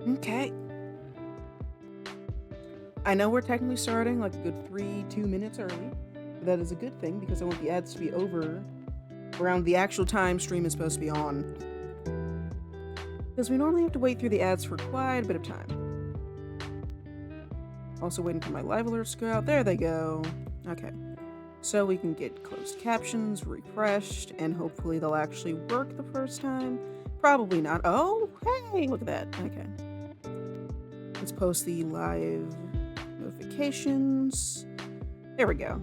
Okay. I know we're technically starting like a good 2 minutes early, but that is a good thing because I want the ads to be over around the actual time stream is supposed to be on. Because we normally have to wait through the ads for quite a bit of time. Also waiting for my live alerts to go out. There they go. Okay. So we can get closed captions refreshed, and hopefully they'll actually work the first time. Probably not. Oh, hey, look at that. Okay. Let's post the live notifications. There we go.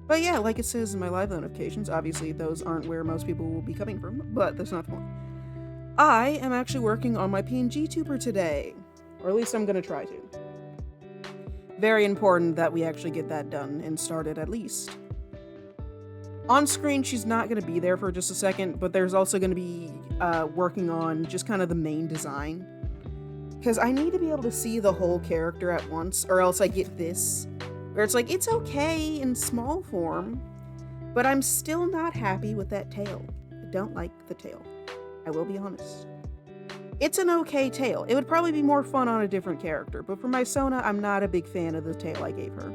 But yeah, like it says in my live notifications, obviously those aren't where most people will be coming from, but that's not the point. I am actually working on my Pngtuber today, or at least I'm going to try to. Very important that we actually get that done and started at least. On screen, she's not going to be there for just a second, but there's also going to be working on just kind of the main design. Because I need to be able to see the whole character at once, or else I get this, where it's like, it's okay in small form, but I'm still not happy with that tail. I don't like the tail. I will be honest. It's an okay tail. It would probably be more fun on a different character, but for my Sona, I'm not a big fan of the tail I gave her.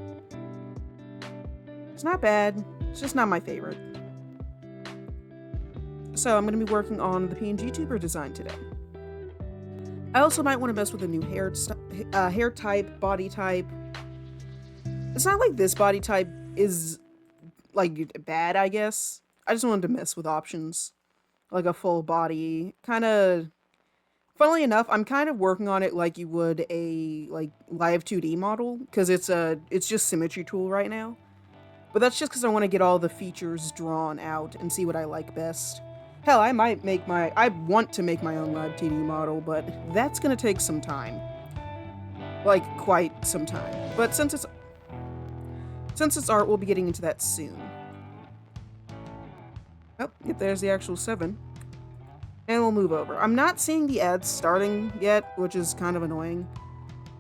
It's not bad, it's just not my favorite. So I'm going to be working on the Pngtuber design today. I also might want to mess with a new hair type, body type. It's not like this body type is like bad, I guess. I just wanted to mess with options. Like a full body, kind of. Funnily enough, I'm kind of working on it like you would a like live 2D model, because it's just symmetry tool right now. But that's just because I want to get all the features drawn out and see what I like best. Hell, I want to make my own live 2D model, but that's gonna take some time. Like, quite some time. But since it's art, we'll be getting into that soon. Oh, yep, there's the actual 7. And we'll move over. I'm not seeing the ads starting yet, which is kind of annoying.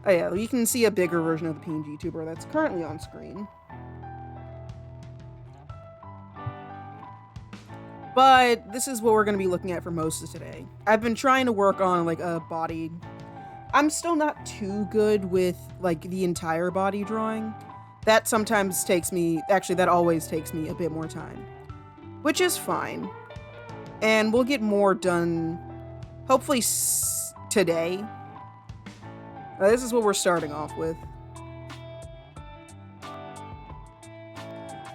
Oh yeah, you can see a bigger version of the Pngtuber that's currently on screen. But this is what we're going to be looking at for most of today. I've been trying to work on like a body. I'm still not too good with like the entire body drawing. That sometimes takes me, actually that always takes me a bit more time, which is fine. And we'll get more done hopefully today. This is what we're starting off with.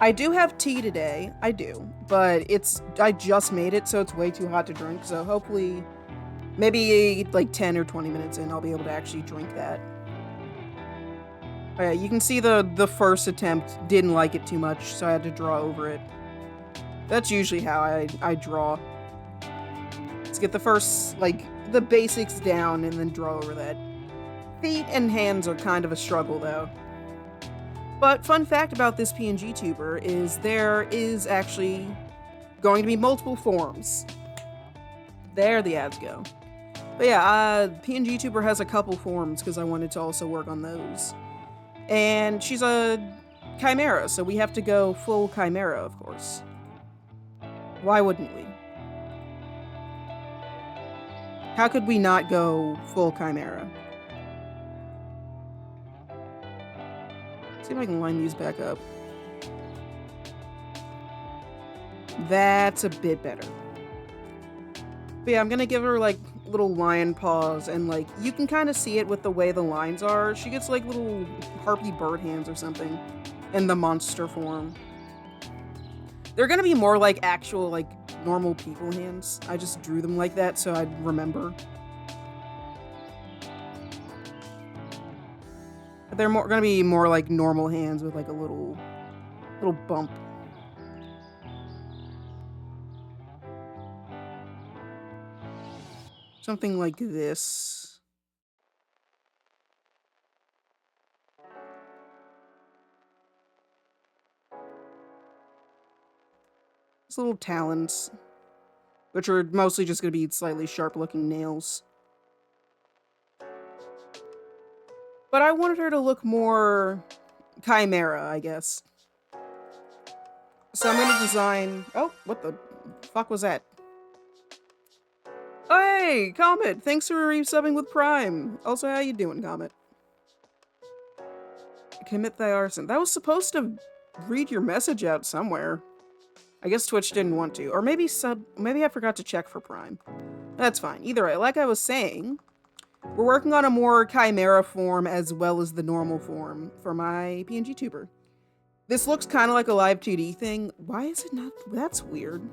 I do have tea today, I do, but I just made it, so it's way too hot to drink, so hopefully maybe like 10 or 20 minutes in, I'll be able to actually drink that. Alright, you can see the first attempt didn't like it too much, so I had to draw over it. That's usually how I draw. Let's get the first, like, the basics down and then draw over that. Feet and hands are kind of a struggle, though. But fun fact about this Pngtuber is there is actually going to be multiple forms. There the ads go. But yeah, Pngtuber has a couple forms because I wanted to also work on those. And she's a chimera, so we have to go full chimera, of course. Why wouldn't we? How could we not go full chimera? See if I can line these back up. That's a bit better. But yeah, I'm gonna give her like little lion paws, and like you can kind of see it with the way the lines are. She gets like little harpy bird hands or something in the monster form. They're gonna be more like actual like normal people hands. I just drew them like that so I'd remember. They're gonna be more like normal hands with like a little bump. Something like this. These little talons, which are mostly just gonna be slightly sharp looking nails. But I wanted her to look more chimera, I guess. So I'm gonna design... Oh, what the fuck was that? Hey, Hey, Comet! Thanks for resubbing with Prime. Also, how you doing, Comet? Commit thy arson. That was supposed to read your message out somewhere. I guess Twitch didn't want to. Or maybe I forgot to check for Prime. That's fine. Either way, like I was saying, we're working on a more chimera form as well as the normal form for my Pngtuber. This looks kind of like a live 2D thing. Why is it not? That's weird.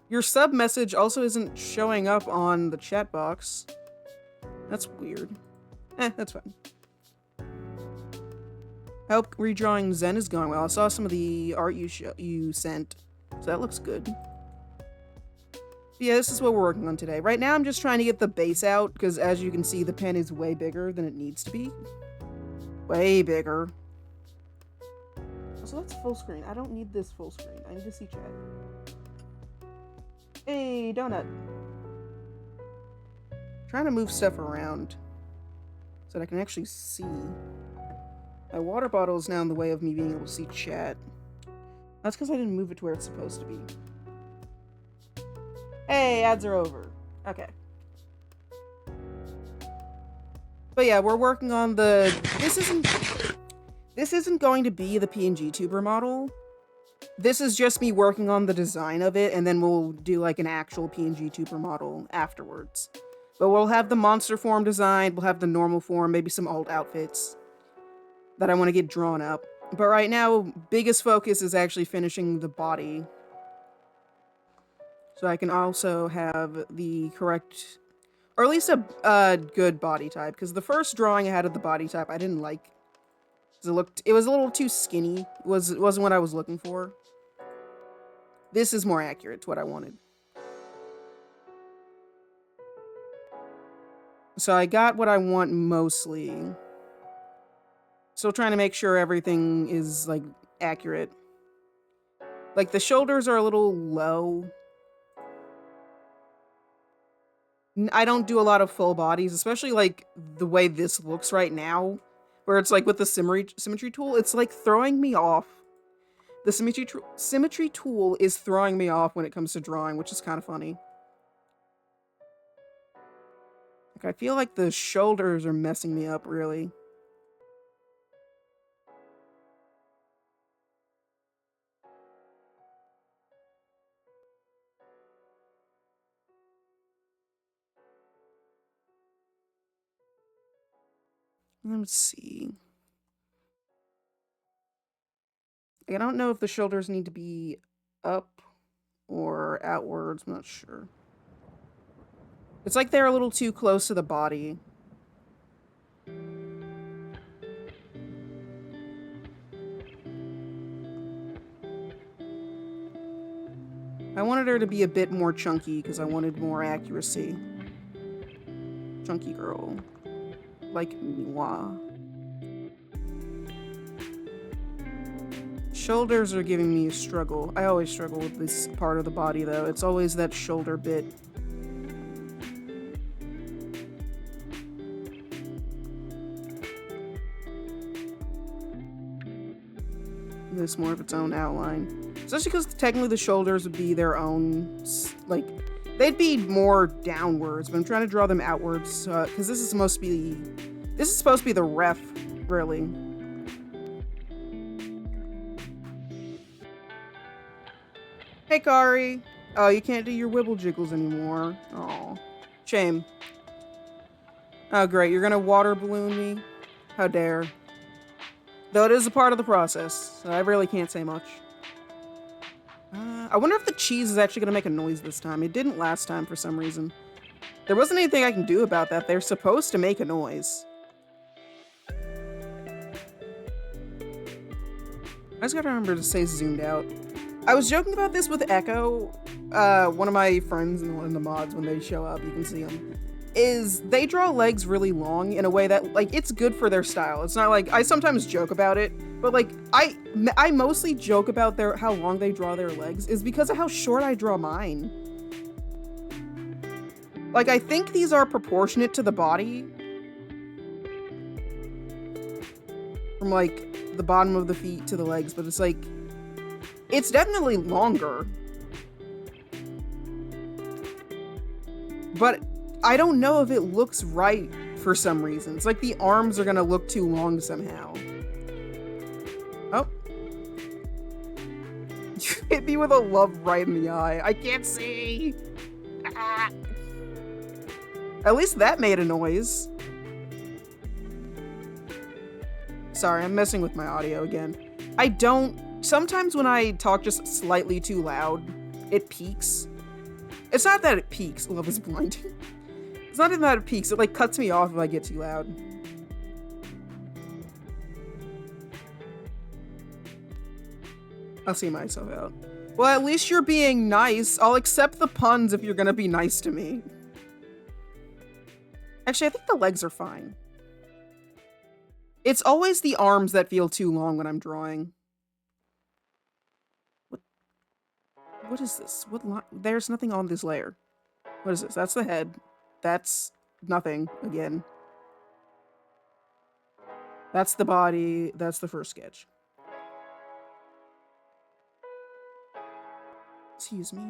Your sub message also isn't showing up on the chat box. That's weird. That's fine. I hope redrawing Zen is going well. I saw some of the art you sent, so that looks good. Yeah, this is what we're working on today. Right now, I'm just trying to get the base out, because as you can see, the pen is way bigger than it needs to be. Way bigger. So that's full screen. I don't need this full screen. I need to see chat. Hey, donut. Trying to move stuff around so that I can actually see. My water bottle is now in the way of me being able to see chat. That's because I didn't move it to where it's supposed to be. Hey, ads are over. Okay. But yeah, we're working on the... This isn't going to be the Pngtuber model. This is just me working on the design of it, and then we'll do like an actual Pngtuber model afterwards. But we'll have the monster form designed, we'll have the normal form, maybe some alt outfits that I want to get drawn up. But right now, biggest focus is actually finishing the body. So I can also have the correct, or at least a good body type. Because the first drawing I had of the body type I didn't like. It was a little too skinny. It wasn't what I was looking for. This is more accurate to what I wanted. So I got what I want mostly. Still trying to make sure everything is like accurate. Like the shoulders are a little low. I don't do a lot of full bodies, especially like the way this looks right now. Where it's like with the symmetry tool, it's like throwing me off. The symmetry tool is throwing me off when it comes to drawing, which is kind of funny. Like, I feel like the shoulders are messing me up, really. Let's see. I don't know if the shoulders need to be up or outwards. I'm not sure. It's like they're a little too close to the body. I wanted her to be a bit more chunky because I wanted more accuracy. Chunky girl. Like moi. Shoulders are giving me a struggle. I always struggle with this part of the body, though. It's always that shoulder bit. This more of its own outline. Especially because technically the shoulders would be their own, like, they'd be more downwards, but I'm trying to draw them outwards, because this is supposed to be the ref, really. Hey, Kari. Oh, you can't do your wibble jiggles anymore. Oh, shame. Oh, great. You're gonna water balloon me? How dare. Though it is a part of the process, so I really can't say much. I wonder if the cheese is actually gonna make a noise this time. It didn't last time for some reason. There wasn't anything I can do about that. They're supposed to make a noise. I just gotta remember to stay zoomed out. I was joking about this with Echo, one of my friends and one of the mods when they show up, you can see them, is they draw legs really long in a way that, like, it's good for their style. It's not like, I sometimes joke about it, but like, I mostly joke about how long they draw their legs is because of how short I draw mine. Like, I think these are proportionate to the body. From like, the bottom of the feet to the legs, but it's like, it's definitely longer. But I don't know if it looks right for some reason. It's like the arms are gonna look too long somehow. Oh. You hit me with a love right in the eye. I can't see. Ah. At least that made a noise. Sorry, I'm messing with my audio again. Sometimes when I talk just slightly too loud, it peaks. It's not that it peaks. Love is blinding. It's not even that it peaks. It like cuts me off if I get too loud. I'll see myself out. Well, at least you're being nice. I'll accept the puns if you're gonna be nice to me. Actually, I think the legs are fine. It's always the arms that feel too long when I'm drawing. What is this? There's nothing on this layer. What is this? That's the head. That's nothing again. That's the body. That's the first sketch. Excuse me.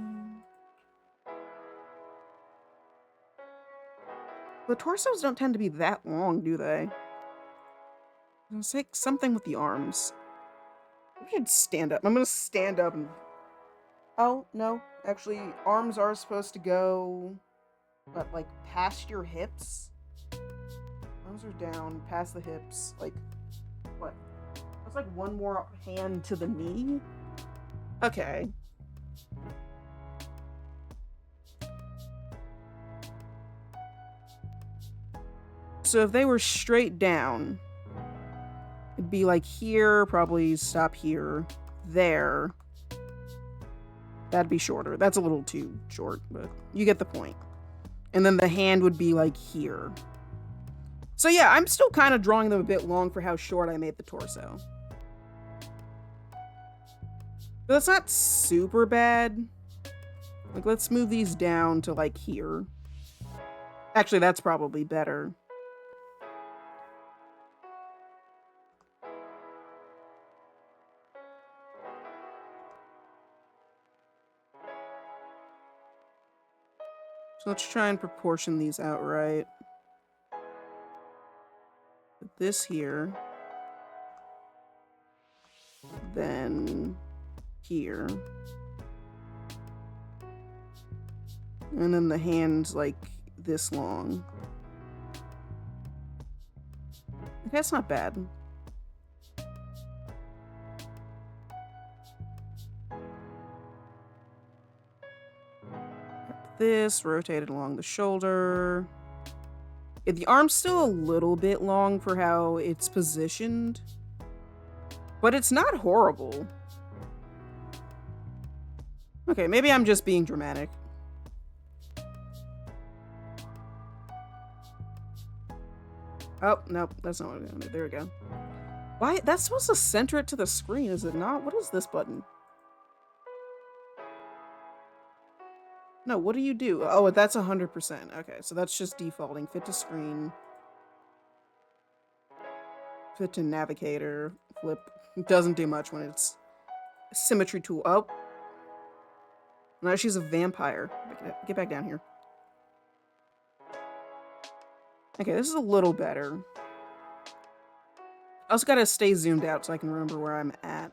The torsos don't tend to be that long, do they? It's like something with the arms. I should stand up. I'm gonna stand up and... Oh, no. Actually, arms are supposed to go... What, like, past your hips? Arms are down, past the hips. Like, what? That's like one more hand to the knee? Okay. So if they were straight down, it'd be like here, probably stop here, there. That'd be shorter. That's a little too short, but you get the point. And then the hand would be like here. So yeah, I'm still kind of drawing them a bit long for how short I made the torso. But that's not super bad. Like, let's move these down to like here. Actually, that's probably better. So let's try and proportion these out right. Put this here. Then here. And then the hand's like this long. Okay, that's not bad. This, rotated along the shoulder. The arm's still a little bit long for how it's positioned, but it's not horrible. Okay, maybe I'm just being dramatic. Oh, nope, that's not what I'm gonna do. There we go. Why? That's supposed to center it to the screen, is it not? What is this button? No, what do you do? Oh, that's 100%. Okay, so that's just defaulting. Fit to screen. Fit to navigator. Flip. It doesn't do much when it's symmetry tool. Oh. Now she's a vampire. Get back down here. Okay, this is a little better. I also gotta stay zoomed out so I can remember where I'm at.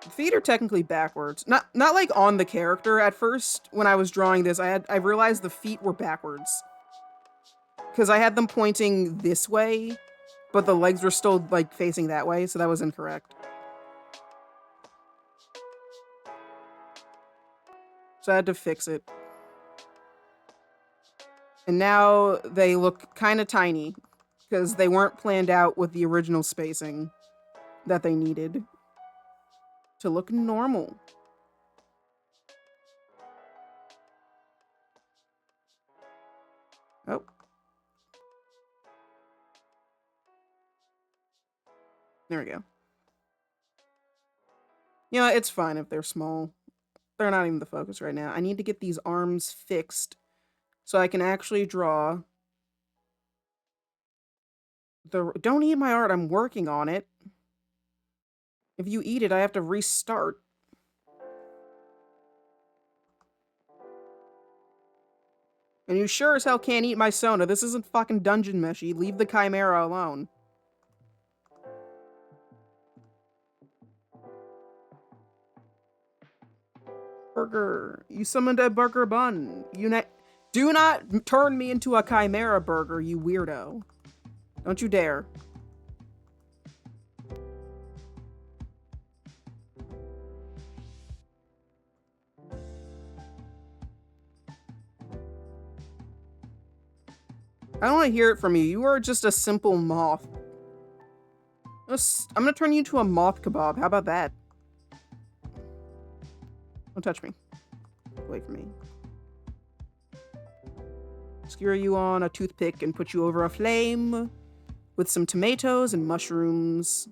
The feet are technically backwards. Not like on the character. At first, when I was drawing this, I realized the feet were backwards. Because I had them pointing this way, but the legs were still like facing that way, so that was incorrect. So I had to fix it. And now they look kind of tiny, because they weren't planned out with the original spacing that they needed to look normal. Oh. There we go. You know, it's fine if they're small. They're not even the focus right now. I need to get these arms fixed so I can actually draw the... Don't eat my art, I'm working on it. If you eat it, I have to restart. And you sure as hell can't eat my sona. This isn't fucking dungeon meshy. Leave the chimera alone. Burger. You summoned a burger bun. Do not turn me into a chimera burger, you weirdo. Don't you dare. I don't want to hear it from you. You are just a simple moth. I'm gonna turn you into a moth kebab. How about that? Don't touch me. Away from me. Skewer you on a toothpick and put you over a flame with some tomatoes and mushrooms.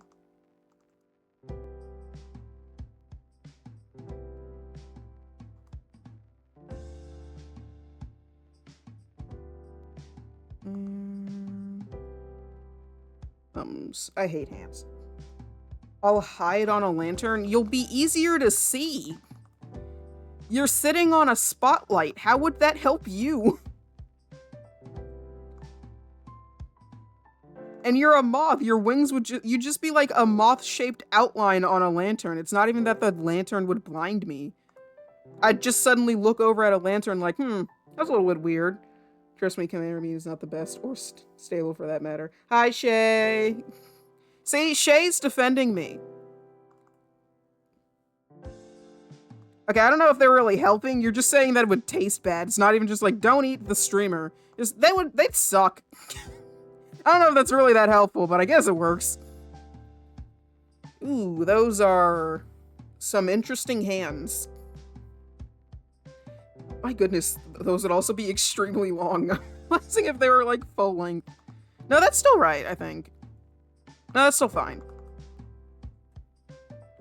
I hate hands. I'll hide on a lantern. You'll be easier to see. You're sitting on a spotlight. How would that help you? And you're a moth. Your wings would you'd just be like a moth-shaped outline on a lantern. It's not even that the lantern would blind me. I'd just suddenly look over at a lantern like, that's a little bit weird. Trust me, Commander Me is not the best, or stable for that matter. Hi, Shay. See, Shay's defending me. Okay, I don't know if they're really helping. You're just saying that it would taste bad. It's not even just like, don't eat the streamer. They'd suck. I don't know if that's really that helpful, but I guess it works. Ooh, those are some interesting hands. My goodness, those would also be extremely long. I'm realizing if they were like full length. No, that's still right, I think. No, that's still fine.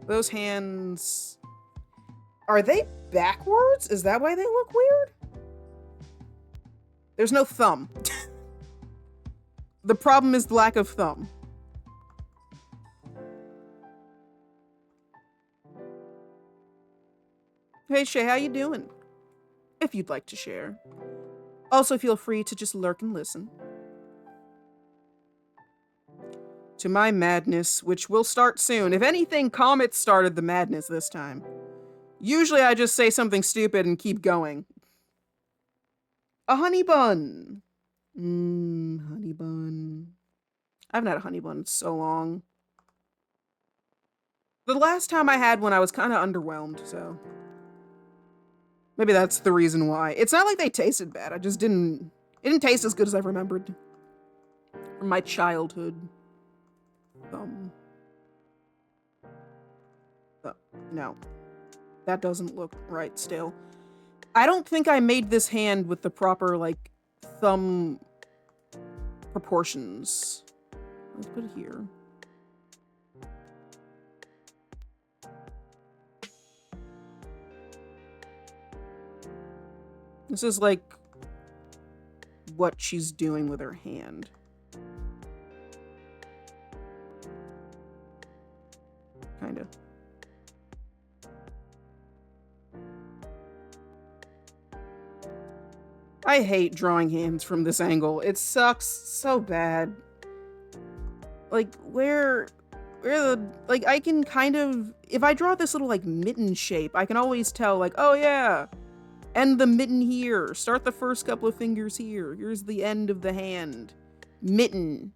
Those hands... Are they backwards? Is that why they look weird? There's no thumb. The problem is the lack of thumb. Hey Shay, how you doing? If you'd like to share. Also feel free to just lurk and listen. To my madness, which will start soon. If anything, Comet started the madness this time. Usually I just say something stupid and keep going. A honey bun. Honey bun. I haven't had a honey bun in so long. The last time I had one, I was kind of underwhelmed, so... Maybe that's the reason why. It's not like they tasted bad. It didn't taste as good as I remembered. From my childhood. No. That doesn't look right still. I don't think I made this hand with the proper, like, thumb proportions. Let's put it here. This is like what she's doing with her hand. Kinda. I hate drawing hands from this angle. It sucks so bad. Like, where like, I can kind of, if I draw this little, like, mitten shape, I can always tell, like, oh yeah, end the mitten here, start the first couple of fingers here, here's the end of the hand. Mitten.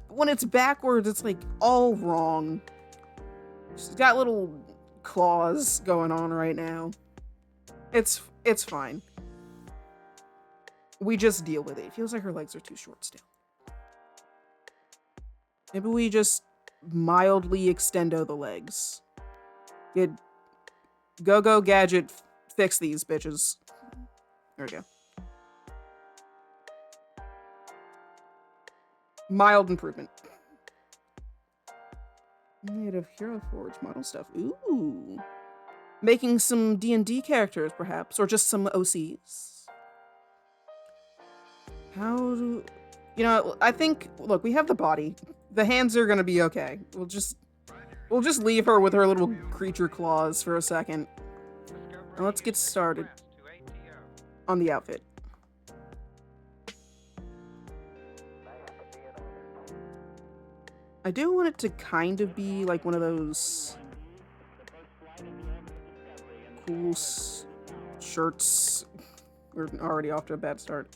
When it's backwards, it's, like, all wrong. She's got little claws going on right now. It's fine. We just deal with it. It feels like her legs are too short still. Maybe we just mildly extendo the legs. Go gadget, fix these bitches. There we go. Mild improvement. Made of Hero Forge model stuff. Ooh. Making some D&D characters, perhaps, or just some OCs. How do... You know, I think... Look, we have the body. The hands are gonna be okay. We'll just leave her with her little creature claws for a second. And let's get started on the outfit. I do want it to kind of be like one of those cool shirts. We're already off to a bad start.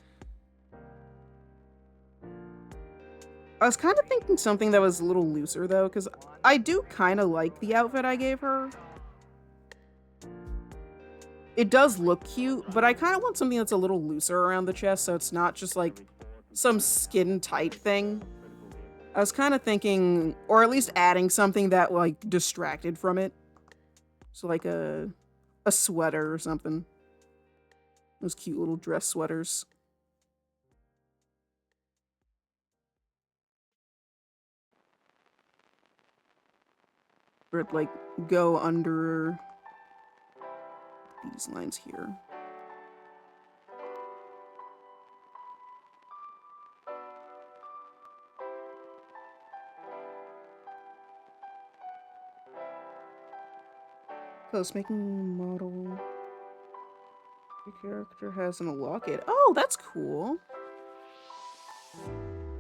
I was kind of thinking something that was a little looser, though, because I do kind of like the outfit I gave her. It does look cute, but I kind of want something that's a little looser around the chest, so it's not just, like, some skin-tight thing. I was kind of thinking, or at least adding something that, like, distracted from it. So, like, a sweater or something. Those cute little dress sweaters. Or, like, go under these lines here. Close making model. Your character has an locket. Oh, that's cool.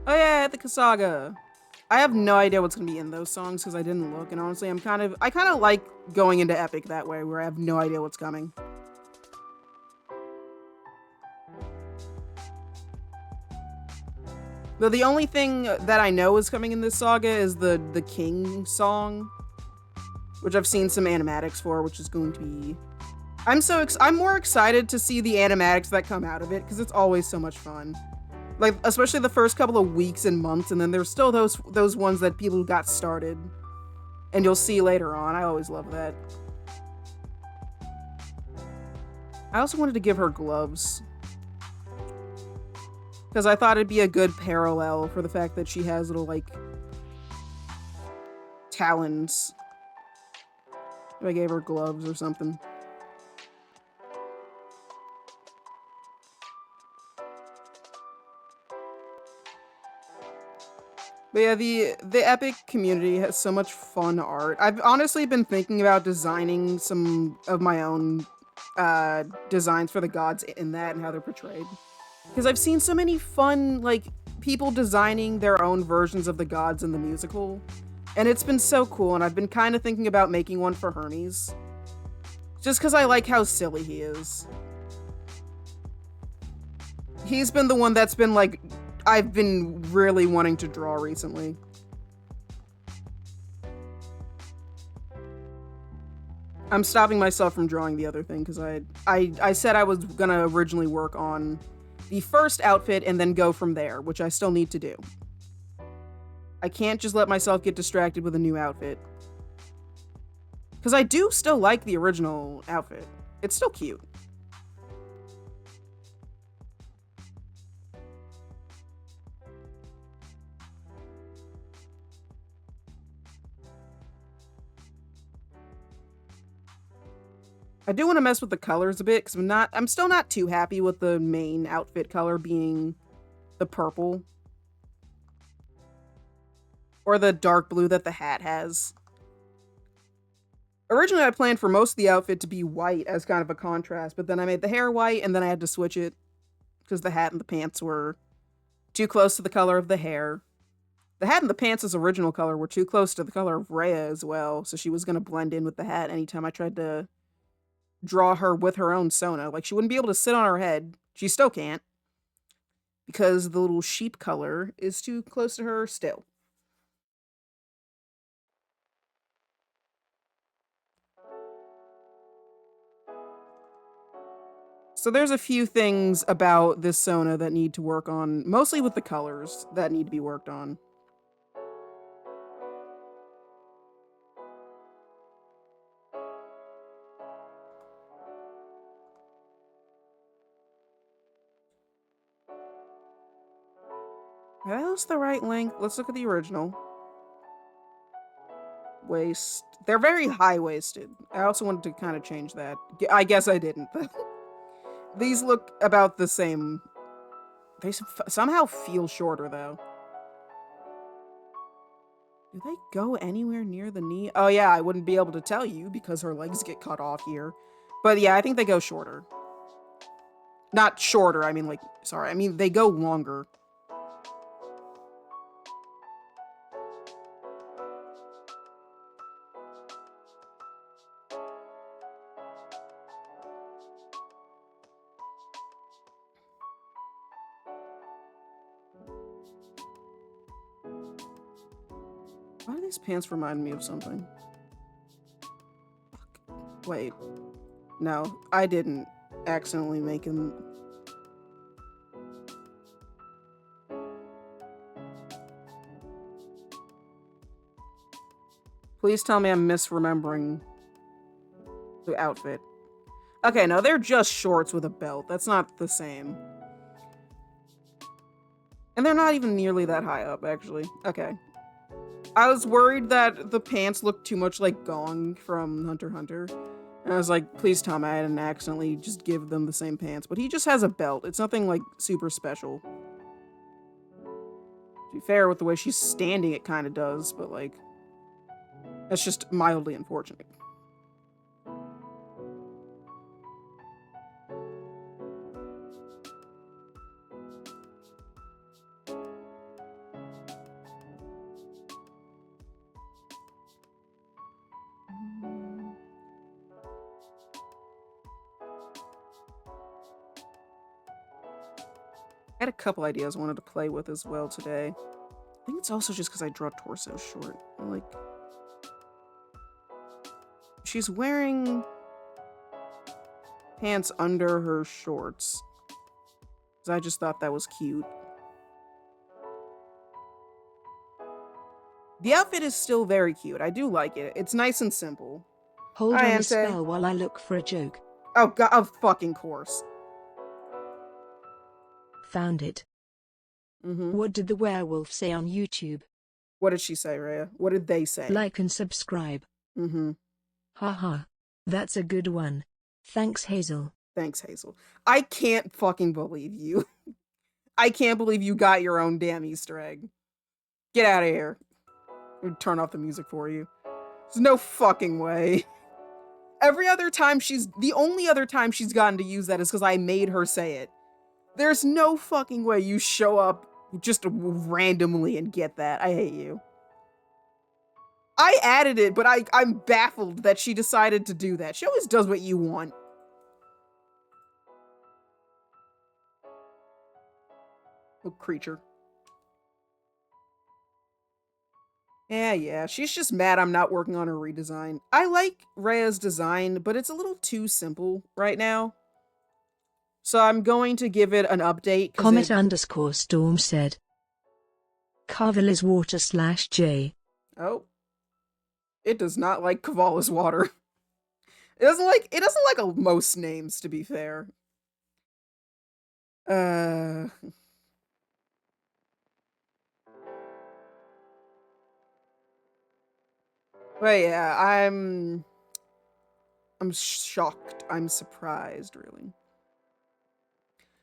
Oh yeah, the Kasaga. I have no idea what's gonna be in those songs because I didn't look, and honestly, I kind of like going into Epic that way, where I have no idea what's coming. Though the only thing that I know is coming in this saga is the King song, which I've seen some animatics for, which is going to be. I'm more excited to see the animatics that come out of it because it's always so much fun. Like, especially the first couple of weeks and months, and then there's still those ones that people got started, and you'll see later on. I always love that. I also wanted to give her gloves, because I thought it'd be a good parallel for the fact that she has little, like, talons. If I gave her gloves or something. But yeah, the Epic community has so much fun art. I've honestly been thinking about designing some of my own designs for the gods in that and how they're portrayed. Because I've seen so many fun, like, people designing their own versions of the gods in the musical. And it's been so cool, and I've been kind of thinking about making one for Hermes. Just because I like how silly he is. He's been the one that's been, like, I've been really wanting to draw recently. I'm stopping myself from drawing the other thing because I said I was gonna originally work on the first outfit and then go from there, which I still need to do. I can't just let myself get distracted with a new outfit. Because I do still like the original outfit. It's still cute. I do want to mess with the colors a bit because I'm still not too happy with the main outfit color being the purple. Or the dark blue that the hat has. Originally, I planned for most of the outfit to be white as kind of a contrast, but then I made the hair white and then I had to switch it because the hat and the pants were too close to the color of the hair. The hat and the pants' original color were too close to the color of Rhea as well, so she was going to blend in with the hat anytime I tried to draw her with her own sona. Like, she wouldn't be able to sit on her head. She still can't. Because the little sheep color is too close to her still. So there's a few things about this sona that need to work on, mostly with the colors that need to be worked on. That was the right length. Let's look at the original. Waist. They're very high-waisted. I also wanted to kind of change that. I guess I didn't. These look about the same. They somehow feel shorter, though. Do they go anywhere near the knee? Oh, yeah, I wouldn't be able to tell you because her legs get cut off here. But yeah, I think they go shorter. Not shorter, I mean, like, sorry, I mean, they go longer. Why do these pants remind me of something? Fuck. Wait. No, I didn't accidentally make him. Please tell me I'm misremembering the outfit. Okay, no, they're just shorts with a belt. That's not the same. And they're not even nearly that high up, actually. Okay. I was worried that the pants looked too much like Gong from Hunter x Hunter. And I was like, please tell me I didn't accidentally just give them the same pants. But he just has a belt. It's nothing, like, super special. To be fair, with the way she's standing, it kind of does. But, like, that's just mildly unfortunate. I had a couple ideas I wanted to play with as well today. I think it's also just because I draw torso short. Like, she's wearing pants under her shorts. Because I just thought that was cute. The outfit is still very cute. I do like it. It's nice and simple. Hold on a spell while I look for a joke. Oh, God, of fucking course. Found it. What did the werewolf say on YouTube? What did she say, Rhea? What did they say? Like and subscribe. Haha. That's a good one. Thanks, Hazel. Thanks, Hazel. I can't fucking believe you. I can't believe you got your own damn Easter egg. Get out of here. I'll turn off the music for you. There's no fucking way. The only other time she's gotten to use that is because I made her say it. There's no fucking way you show up just randomly and get that. I hate you. I added it, but I'm baffled that she decided to do that. She always does what you want. Oh, creature. Yeah, she's just mad I'm not working on her redesign. I like Rhea's design, but it's a little too simple right now. So I'm going to give it an update. Comet_storm said. Carvel is water/J. Oh. It does not like Kavala's water. It doesn't like most names, to be fair. But yeah, I'm shocked. I'm surprised, really.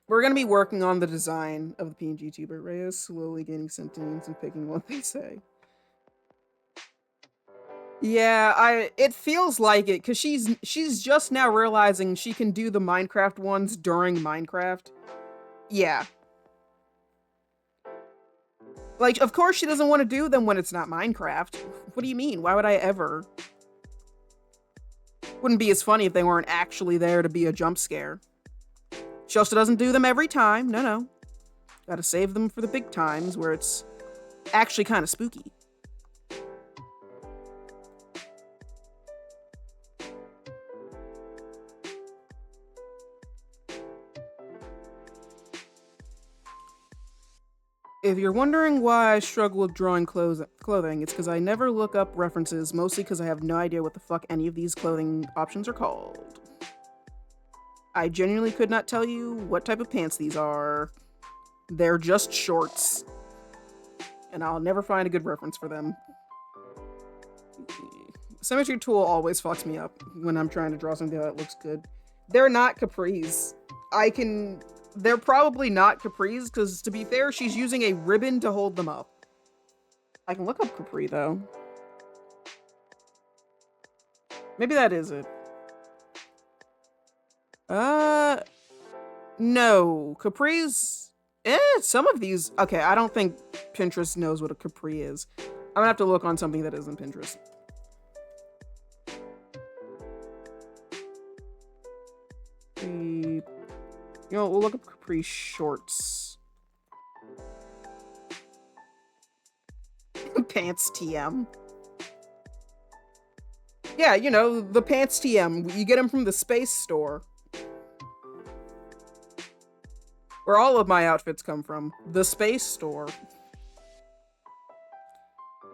We're gonna be working on the design of the Pngtuber. Rhea is slowly gaining sentience and picking what they say. Yeah, it feels like it, because she's just now realizing she can do the Minecraft ones during Minecraft. Yeah. Like, of course she doesn't want to do them when it's not Minecraft. What do you mean? Why would I ever? Wouldn't be as funny if they weren't actually there to be a jump scare. She also doesn't do them every time. No. Gotta save them for the big times where it's actually kind of spooky. If you're wondering why I struggle with drawing clothing, it's because I never look up references, mostly because I have no idea what the fuck any of these clothing options are called. I genuinely could not tell you what type of pants these are. They're just shorts. And I'll never find a good reference for them. Symmetry tool always fucks me up when I'm trying to draw something that looks good. They're not capris. They're probably not capris, because to be fair, she's using a ribbon to hold them up. I can look up capri, though. Maybe that is it. No. Capris... some of these... Okay, I don't think Pinterest knows what a capri is. I'm gonna have to look on something that isn't Pinterest. You know, we'll look up capri shorts. Pants TM. Yeah, you know, the pants TM. You get them from the space store. Where all of my outfits come from. The space store.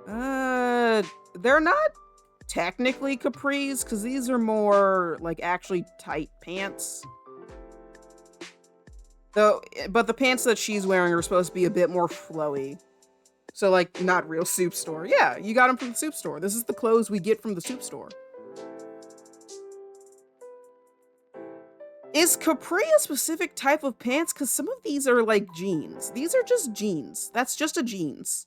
They're not technically capris, because these are more, like, actually tight pants. Though, but the pants that she's wearing are supposed to be a bit more flowy. So, like, not real soup store. Yeah, you got them from the soup store. This is the clothes we get from the soup store. Is capri a specific type of pants? Because some of these are, like, jeans. These are just jeans. That's just a jeans.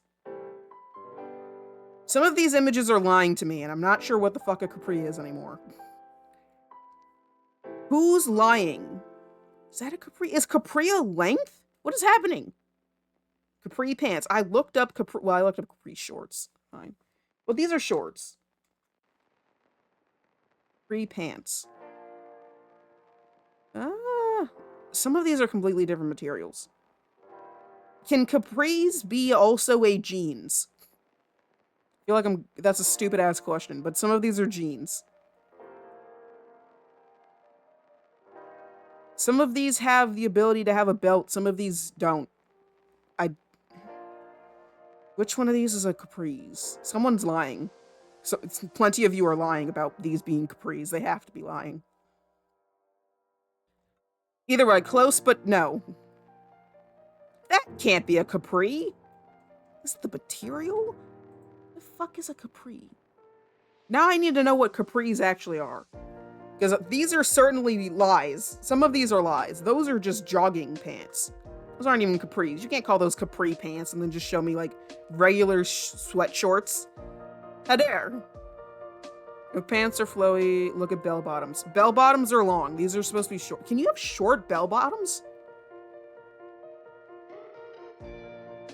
Some of these images are lying to me, and I'm not sure what the fuck a capri is anymore. Who's lying? Is that a capri? Is capri a length? What is happening? Capri pants. I looked up capri. Well, I looked up capri shorts. Fine. But these are shorts. Capri pants. Some of these are completely different materials. Can capris be also a jeans? I feel like that's a stupid ass question, but some of these are jeans. Some of these have the ability to have a belt, some of these don't. Which one of these is a capris? Someone's lying. So plenty of you are lying about these being capris. They have to be lying. Either way, close, but no. That can't be a capri. Is it the material? The fuck is a capri? Now I need to know what capris actually are. Because these are certainly lies. Some of these are lies. Those are just jogging pants. Those aren't even capris. You can't call those capri pants and then just show me, like, regular sweat shorts. How dare? If pants are flowy, look at bell bottoms. Bell bottoms are long. These are supposed to be short. Can you have short bell bottoms?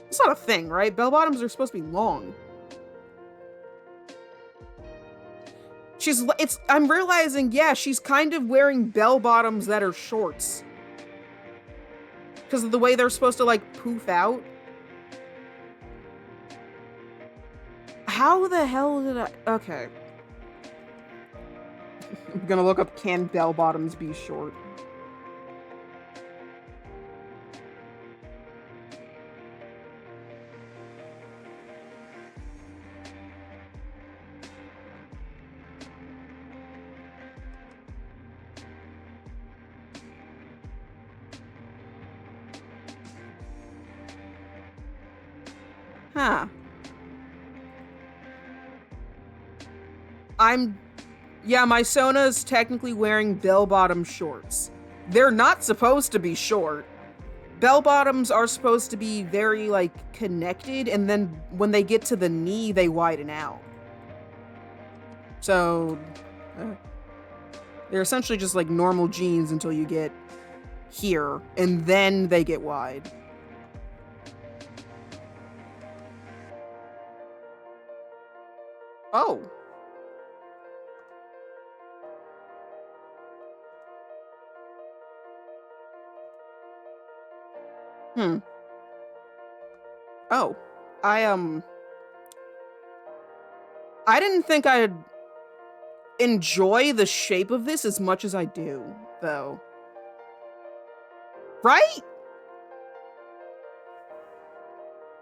It's not a thing, right? Bell bottoms are supposed to be long. I'm realizing, yeah, she's kind of wearing bell bottoms that are shorts. Because of the way they're supposed to, like, poof out. How the hell did I... Okay. I'm gonna look up, can bell bottoms be short? Huh. Yeah, my Sona's technically wearing bell-bottom shorts. They're not supposed to be short. Bell-bottoms are supposed to be very, like, connected, and then when they get to the knee, they widen out. So, they're essentially just like normal jeans until you get here, and then they get wide. Oh. Oh. I didn't think I'd enjoy the shape of this as much as I do, though. Right?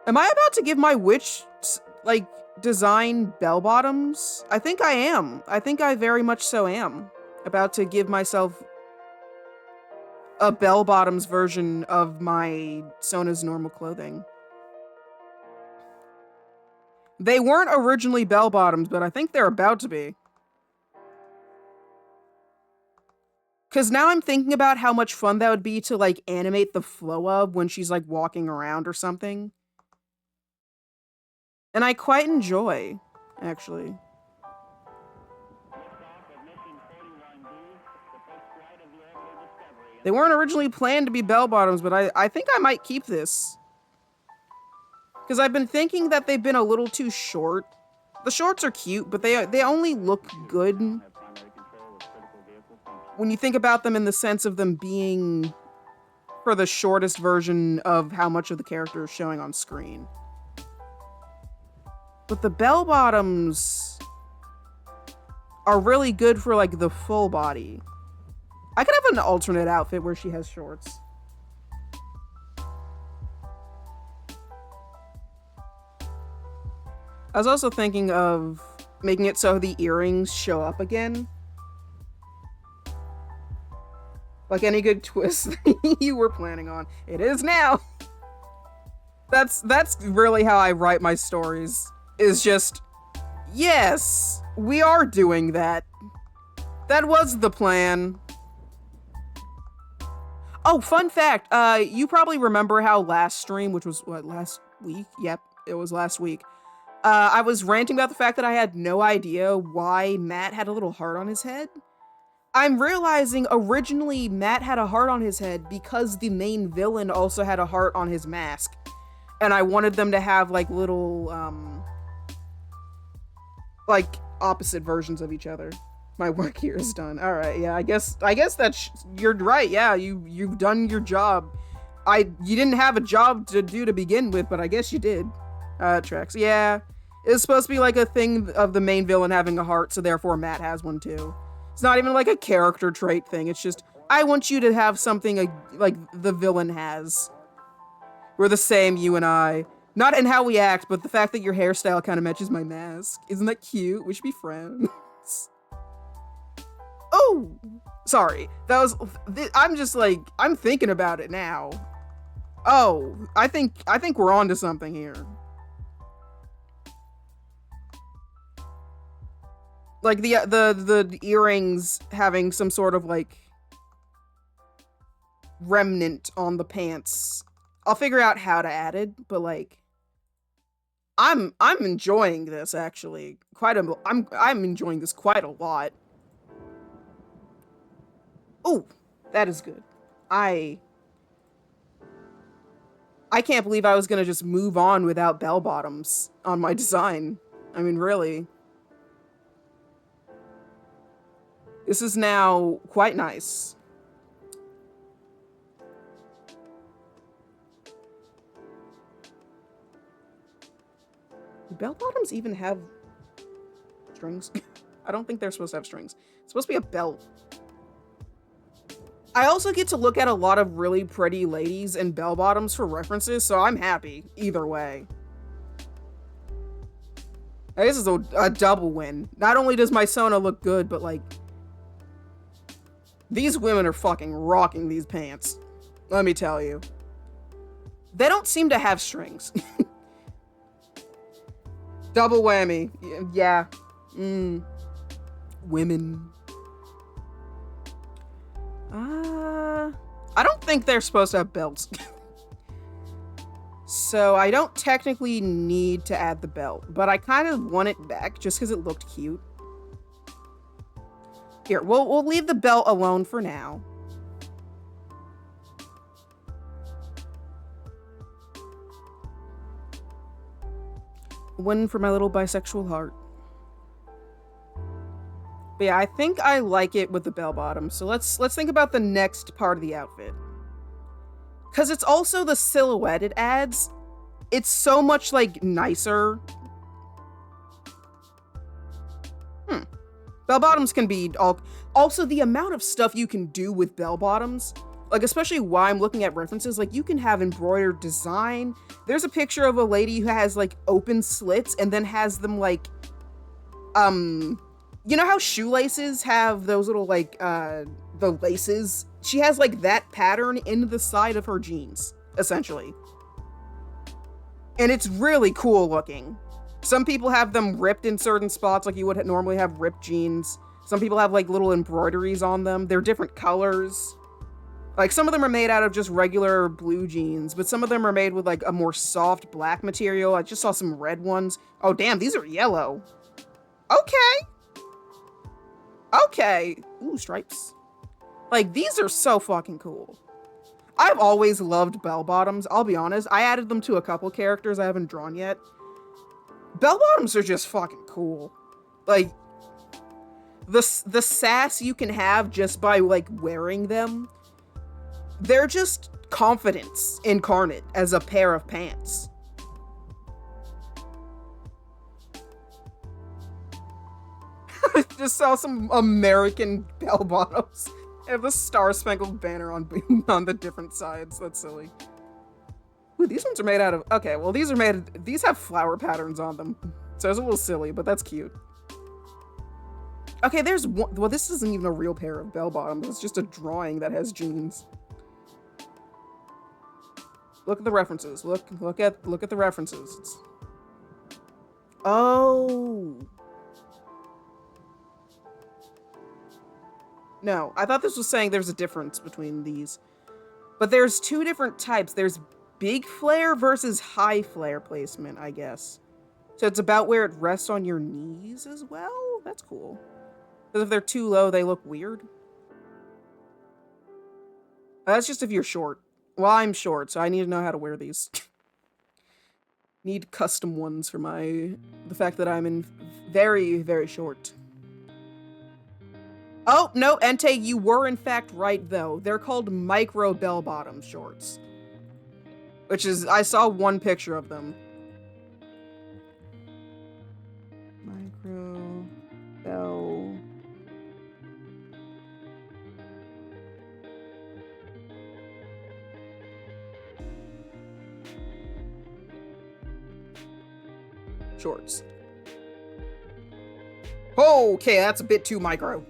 Am I about to give my witch, like, design bell bottoms? I think I am. I think I very much so am. About to give myself a bell bottoms version of my Sona's normal clothing. They weren't originally bell bottoms, but I think they're about to be. Because now I'm thinking about how much fun that would be to, like, animate the flow of when she's, like, walking around or something. And I quite enjoy, actually. They weren't originally planned to be bell bottoms, but I think I might keep this. Because I've been thinking that they've been a little too short. The shorts are cute, but they only look good when you think about them in the sense of them being for the shortest version of how much of the character is showing on screen. But the bell bottoms are really good for like the full body. I could have an alternate outfit where she has shorts. I was also thinking of making it so the earrings show up again. Like any good twist you were planning on. It is now. That's really how I write my stories. Is just, yes, we are doing that. That was the plan. Oh, fun fact. You probably remember how last stream, which was what, last week? Yep, it was last week. I was ranting about the fact that I had no idea why Matt had a little heart on his head. I'm realizing originally Matt had a heart on his head because the main villain also had a heart on his mask. And I wanted them to have like little, like opposite versions of each other. My work here is done. All right, yeah, I guess that's, you're right. Yeah, you've done your job. You didn't have a job to do to begin with, but I guess you did. Tracks. Yeah, it's supposed to be like a thing of the main villain having a heart, so therefore Matt has one too. It's not even like a character trait thing. It's just, I want you to have something like the villain has. We're the same, you and I. Not in how we act, but the fact that your hairstyle kind of matches my mask. Isn't that cute? We should be friends. Oh! Sorry. That was... I'm just like... I'm thinking about it now. Oh, I think we're onto something here. Like the earrings having some sort of like remnant on the pants. I'll figure out how to add it, but like I'm enjoying this actually. I'm enjoying this quite a lot. Oh, that is good. I can't believe I was gonna just move on without bell bottoms on my design. I mean, really. This is now quite nice. Do bell bottoms even have strings? I don't think they're supposed to have strings. It's supposed to be a belt. I also get to look at a lot of really pretty ladies in bell bottoms for references, so I'm happy either way. This is a double win. Not only does my Sona look good, but like, these women are fucking rocking these pants. Let me tell you. They don't seem to have strings. Double whammy. Yeah. Women. I don't think they're supposed to have belts. So I don't technically need to add the belt, but I kind of want it back just because it looked cute. Here, we'll leave the belt alone for now. One for my little bisexual heart. But yeah, I think I like it with the bell bottom. So let's think about the next part of the outfit. Because it's also the silhouette it adds. It's so much, like, nicer. Bell bottoms can be all... Also, the amount of stuff you can do with bell bottoms, like, especially while I'm looking at references, like, you can have embroidered design. There's a picture of a lady who has, like, open slits and then has them, like, you know how shoelaces have those little, like, the laces? She has, like, that pattern in the side of her jeans, essentially. And it's really cool looking. Some people have them ripped in certain spots, like you would normally have ripped jeans. Some people have, like, little embroideries on them. They're different colors. Like, some of them are made out of just regular blue jeans, but some of them are made with, like, a more soft black material. I just saw some red ones. Oh, damn, these are yellow. Okay. Okay. Ooh, stripes. Like, these are so fucking cool. I've always loved bell bottoms, I'll be honest. I added them to a couple characters I haven't drawn yet. Bell bottoms are just fucking cool. Like, the sass you can have just by, like, wearing them, they're just confidence incarnate as a pair of pants. Just saw some American bell bottoms. They have the Star Spangled Banner on the different sides. That's silly. Ooh, these ones are made out of... Okay, well, these have flower patterns on them. So it's a little silly, but that's cute. Okay, there's one... Well, this isn't even a real pair of bell bottoms. It's just a drawing that has jeans. Look at the references. Look at the references. Oh. No, I thought this was saying there's a difference between these. But there's two different types. There's big flare versus high flare placement, I guess. So it's about where it rests on your knees as well? That's cool. Because if they're too low, they look weird. That's just if you're short. Well, I'm short, so I need to know how to wear these. Need custom ones for the fact that I'm in very, very short. Oh, no, Entei, you were in fact right, though. They're called micro bell-bottom shorts. Which is, I saw one picture of them. Micro bell... shorts. Okay, that's a bit too micro.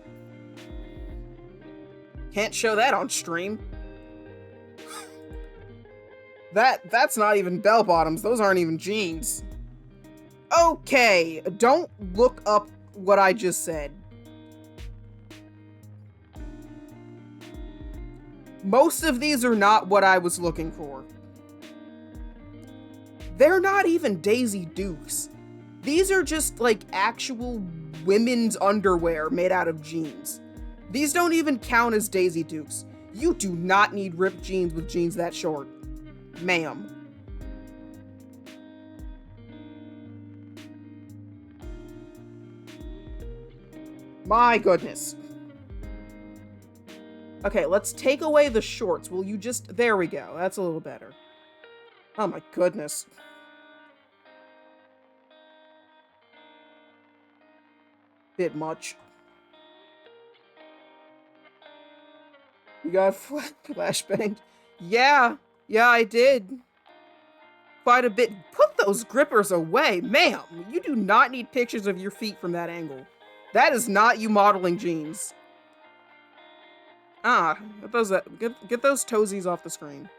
Can't show that on stream. That's not even bell bottoms. Those aren't even jeans. Okay, don't look up what I just said. Most of these are not what I was looking for. They're not even Daisy Dukes. These are just like actual women's underwear made out of jeans. These don't even count as Daisy Dukes. You do not need ripped jeans with jeans that short. Ma'am. My goodness. Okay, let's take away the shorts. Will you just... There we go. That's a little better. Oh my goodness. Bit much. You got flashbanged? Yeah, I did. Quite a bit. Put those grippers away, ma'am. You do not need pictures of your feet from that angle. That is not you modeling jeans. Get those toesies off the screen.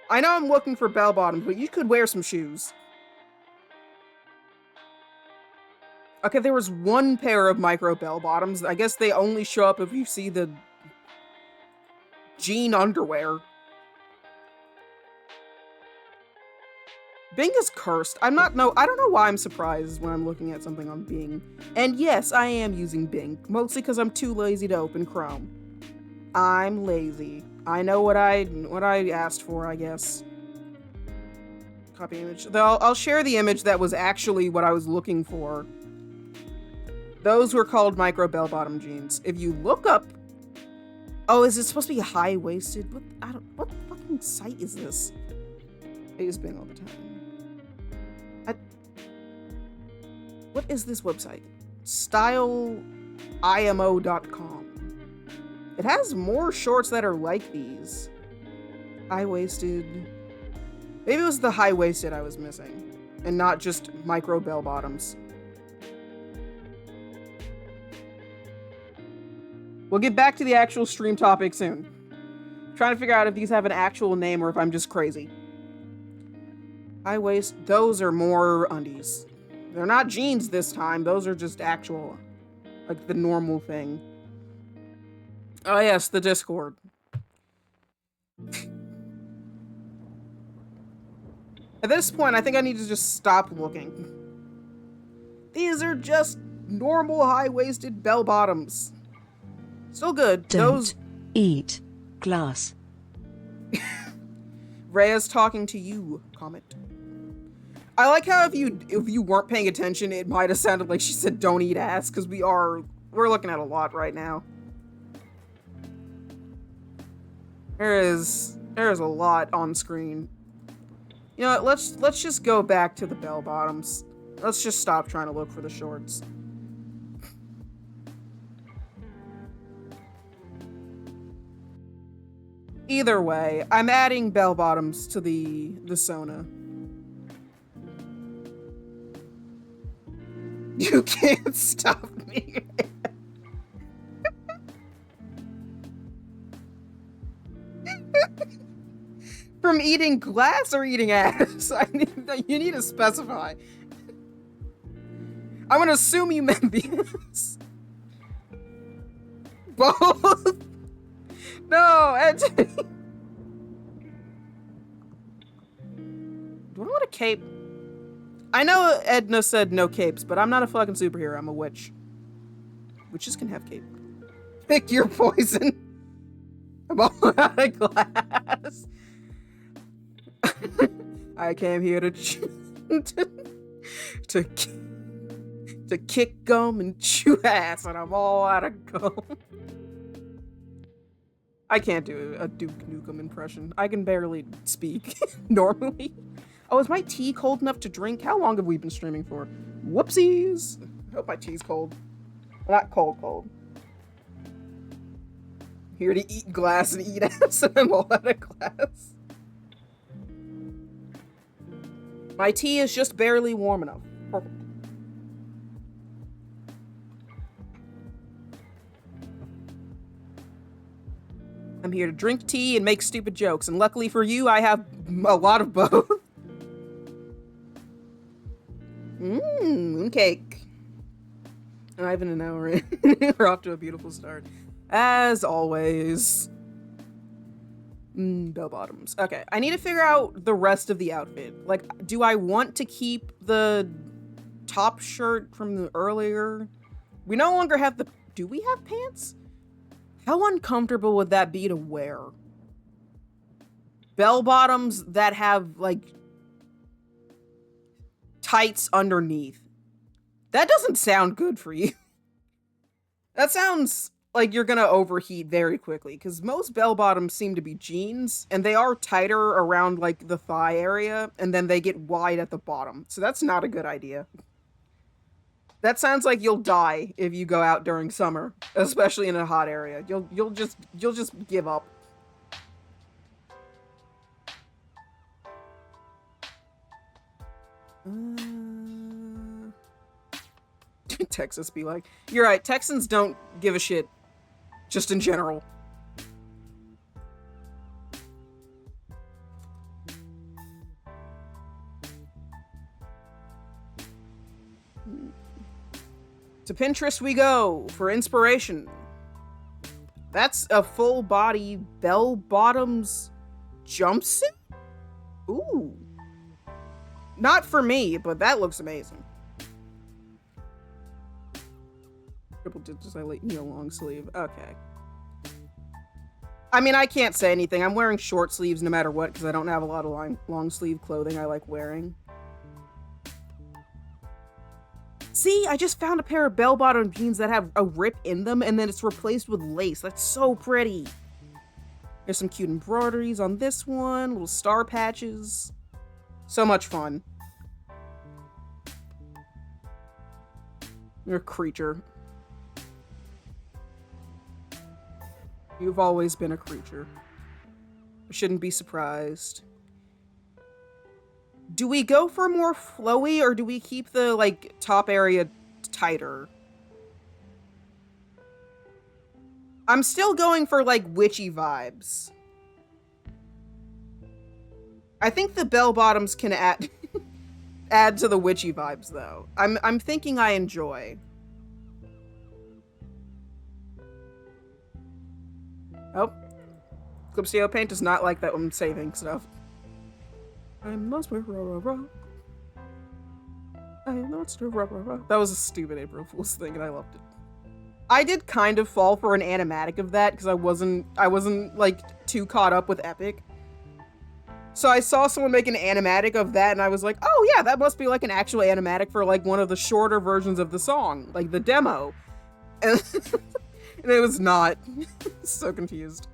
I know I'm looking for bell bottoms, but you could wear some shoes. Okay, there was one pair of micro bell bottoms. I guess they only show up if you see the jean underwear. Bing is cursed. I don't know why I'm surprised when I'm looking at something on Bing. And yes, I am using Bing, mostly because I'm too lazy to open Chrome. I'm lazy. I know what I asked for, I guess. Copy image. I'll share the image that was actually what I was looking for. Those were called micro bell-bottom jeans. If you look up... Oh, is it supposed to be high-waisted? What fucking site is this? I use Bing all the time. What is this website? StyleIMO.com. It has more shorts that are like these. High-waisted... Maybe it was the high-waisted I was missing. And not just micro bell-bottoms. We'll get back to the actual stream topic soon. Trying to figure out if these have an actual name or if I'm just crazy. High waist, those are more undies. They're not jeans this time, those are just actual, like the normal thing. Oh yes, the Discord. At this point, I think I need to just stop looking. These are just normal high-waisted bell bottoms. Still good. Don't eat glass. Rhea's talking to you. Comment. I like how if you weren't paying attention, it might have sounded like she said don't eat ass, because we're looking at a lot right now. There's a lot on screen. You know what, let's just go back to the bell bottoms. Let's just stop trying to look for the shorts. Either way, I'm adding bell bottoms to the sona. You can't stop me. From eating glass or eating ass? You need to specify. I'm gonna assume you meant these. Both? No, Anthony. Do I want a cape? I know Edna said no capes, but I'm not a fucking superhero. I'm a witch. Witches can have cape. Pick your poison. I'm all out of glass. I came here to kick gum and chew ass, and I'm all out of gum. I can't do a Duke Nukem impression. I can barely speak normally. Oh, is my tea cold enough to drink? How long have we been streaming for? Whoopsies! I hope my tea's cold. Not cold. Here to eat glass and eat ass, and I'm all out of glass. My tea is just barely warm enough. Perfect. I'm here to drink tea and make stupid jokes, and luckily for you, I have a lot of both. Mooncake. Not even an hour in. We're off to a beautiful start. As always. Bell bottoms. Okay, I need to figure out the rest of the outfit. Like, do I want to keep the top shirt from the earlier? We no longer have the... Do we have pants? How uncomfortable would that be to wear? Bell bottoms that have, like, tights underneath. That doesn't sound good for you. That sounds like you're gonna overheat very quickly, because most bell bottoms seem to be jeans, and they are tighter around, like, the thigh area, and then they get wide at the bottom. So that's not a good idea. That sounds like you'll die if you go out during summer, especially in a hot area. You'll just give up. Texas be like, you're right, Texans don't give a shit, just in general. To Pinterest we go for inspiration. That's a full body bell bottoms jumpsuit? Ooh. Not for me, but that looks amazing. Triple digits, I need a long sleeve. Okay. I mean, I can't say anything. I'm wearing short sleeves no matter what, because I don't have a lot of long sleeve clothing I like wearing. See, I just found a pair of bell-bottom jeans that have a rip in them, and then it's replaced with lace. That's so pretty. There's some cute embroideries on this one, little star patches. So much fun. You're a creature. You've always been a creature. I shouldn't be surprised. Do we go for more flowy, or do we keep the, like, top area tighter? I'm still going for, like, witchy vibes. I think the bell bottoms can add to the witchy vibes, though. I'm thinking I enjoy. Oh. Clipsio Paint does not like that I'm saving stuff. I'm lost with rah. I'm lost with rah. That was a stupid April Fool's thing, and I loved it. I did kind of fall for an animatic of that, because I wasn't, like, too caught up with Epic. So I saw someone make an animatic of that, and I was like, oh yeah, that must be, like, an actual animatic for, like, one of the shorter versions of the song, like, the demo. And, and it was not. So confused.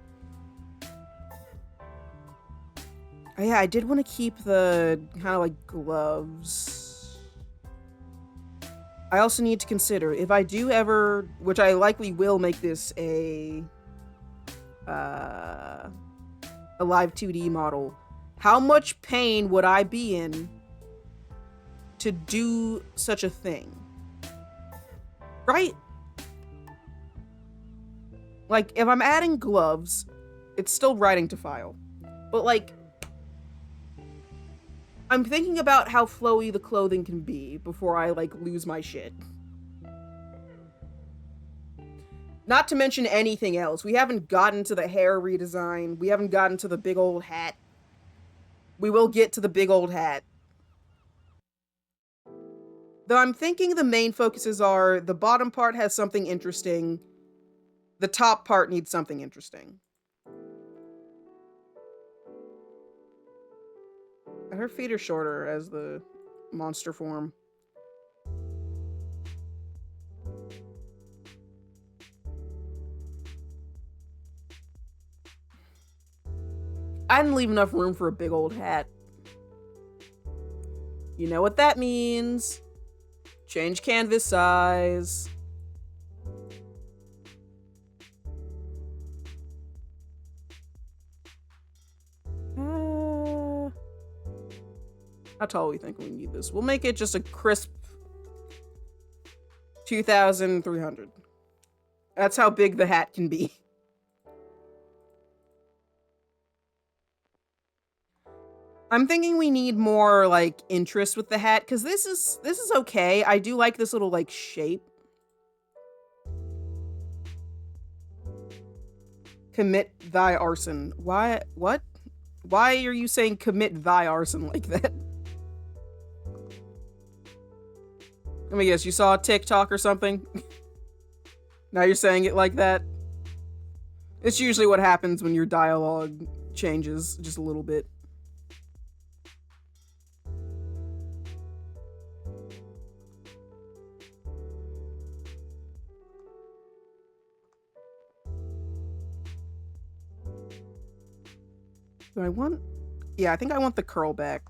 Oh yeah, I did want to keep the kind of like gloves. I also need to consider if I do ever, which I likely will make this a a live 2D model, how much pain would I be in to do such a thing? Right? Like, if I'm adding gloves, it's still writing to file. But, like, I'm thinking about how flowy the clothing can be before I, like, lose my shit. Not to mention anything else. We haven't gotten to the hair redesign. We haven't gotten to the big old hat. We will get to the big old hat. Though I'm thinking the main focuses are the bottom part has something interesting. The top part needs something interesting. Her feet are shorter as the monster form. I didn't leave enough room for a big old hat. You know what that means. Change canvas size. How tall we think we need this? We'll make it just a crisp 2,300. That's how big the hat can be. I'm thinking we need more, like, interest with the hat, because this is okay. I do like this little, like, shape. Commit thy arson. Why? What? Why are you saying commit thy arson like that? Let me guess, you saw a TikTok or something? Now you're saying it like that? It's usually what happens when your dialogue changes just a little bit. Do I want... Yeah, I think I want the curl back.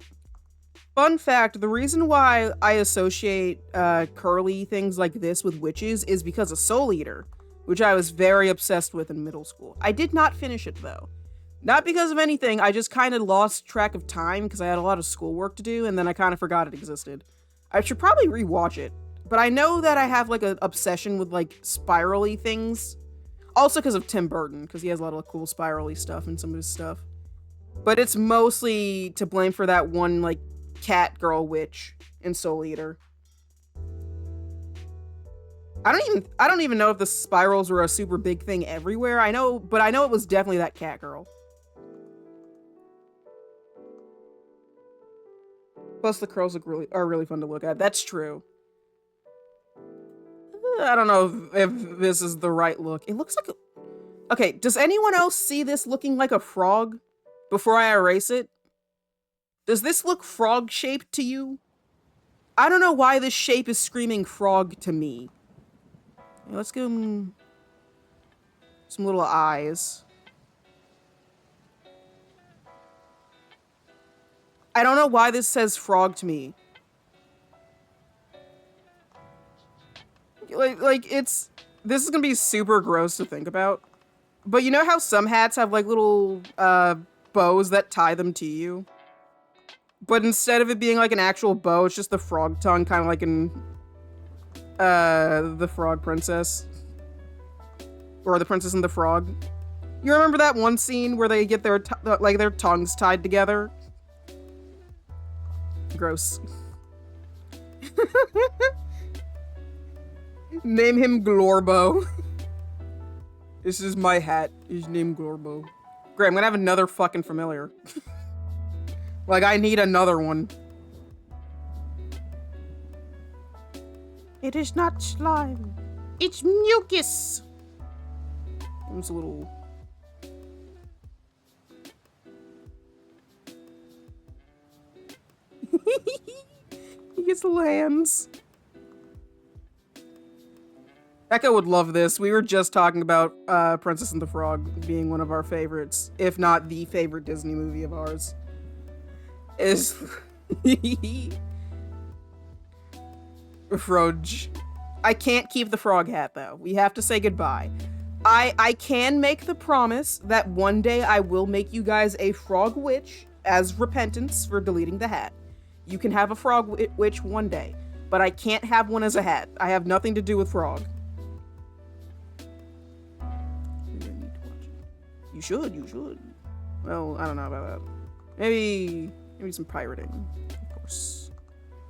Fun fact, the reason why I associate curly things like this with witches is because of Soul Eater, which I was very obsessed with in middle school. I did not finish it, though. Not because of anything, I just kind of lost track of time because I had a lot of schoolwork to do, and then I kind of forgot it existed. I should probably rewatch it, but I know that I have, like, an obsession with, like, spirally things. Also because of Tim Burton, because he has a lot of cool spirally stuff in some of his stuff. But it's mostly to blame for that one, like, cat girl witch in Soul Eater. I don't even know if the spirals were a super big thing everywhere. But I know it was definitely that cat girl. Plus the curls are really fun to look at. That's true. I don't know if this is the right look. It looks like a... Okay, does anyone else see this looking like a frog before I erase it? Does this look frog-shaped to you? I don't know why this shape is screaming frog to me. Yeah, let's give him some little eyes. I don't know why this says frog to me. Like it's... This is gonna be super gross to think about. But you know how some hats have like little bows that tie them to you? But instead of it being like an actual bow, it's just the frog tongue, kind of like in the Frog Princess. Or the Princess and the Frog. You remember that one scene where they get their tongues tied together? Gross. Name him Glorbo. This is my hat. His name Glorbo. Great, I'm gonna have another fucking familiar. Like, I need another one. It is not slime. It's mucus. It's a little... He gets little hands. Echo would love this. We were just talking about Princess and the Frog being one of our favorites, if not the favorite Disney movie of ours. Is Froge. I can't keep the frog hat though. We have to say goodbye. I can make the promise that one day I will make you guys a frog witch as repentance for deleting the hat. You can have a frog witch one day, but I can't have one as a hat. I have nothing to do with frog. You should. Well, I don't know about that. Maybe some pirating, of course.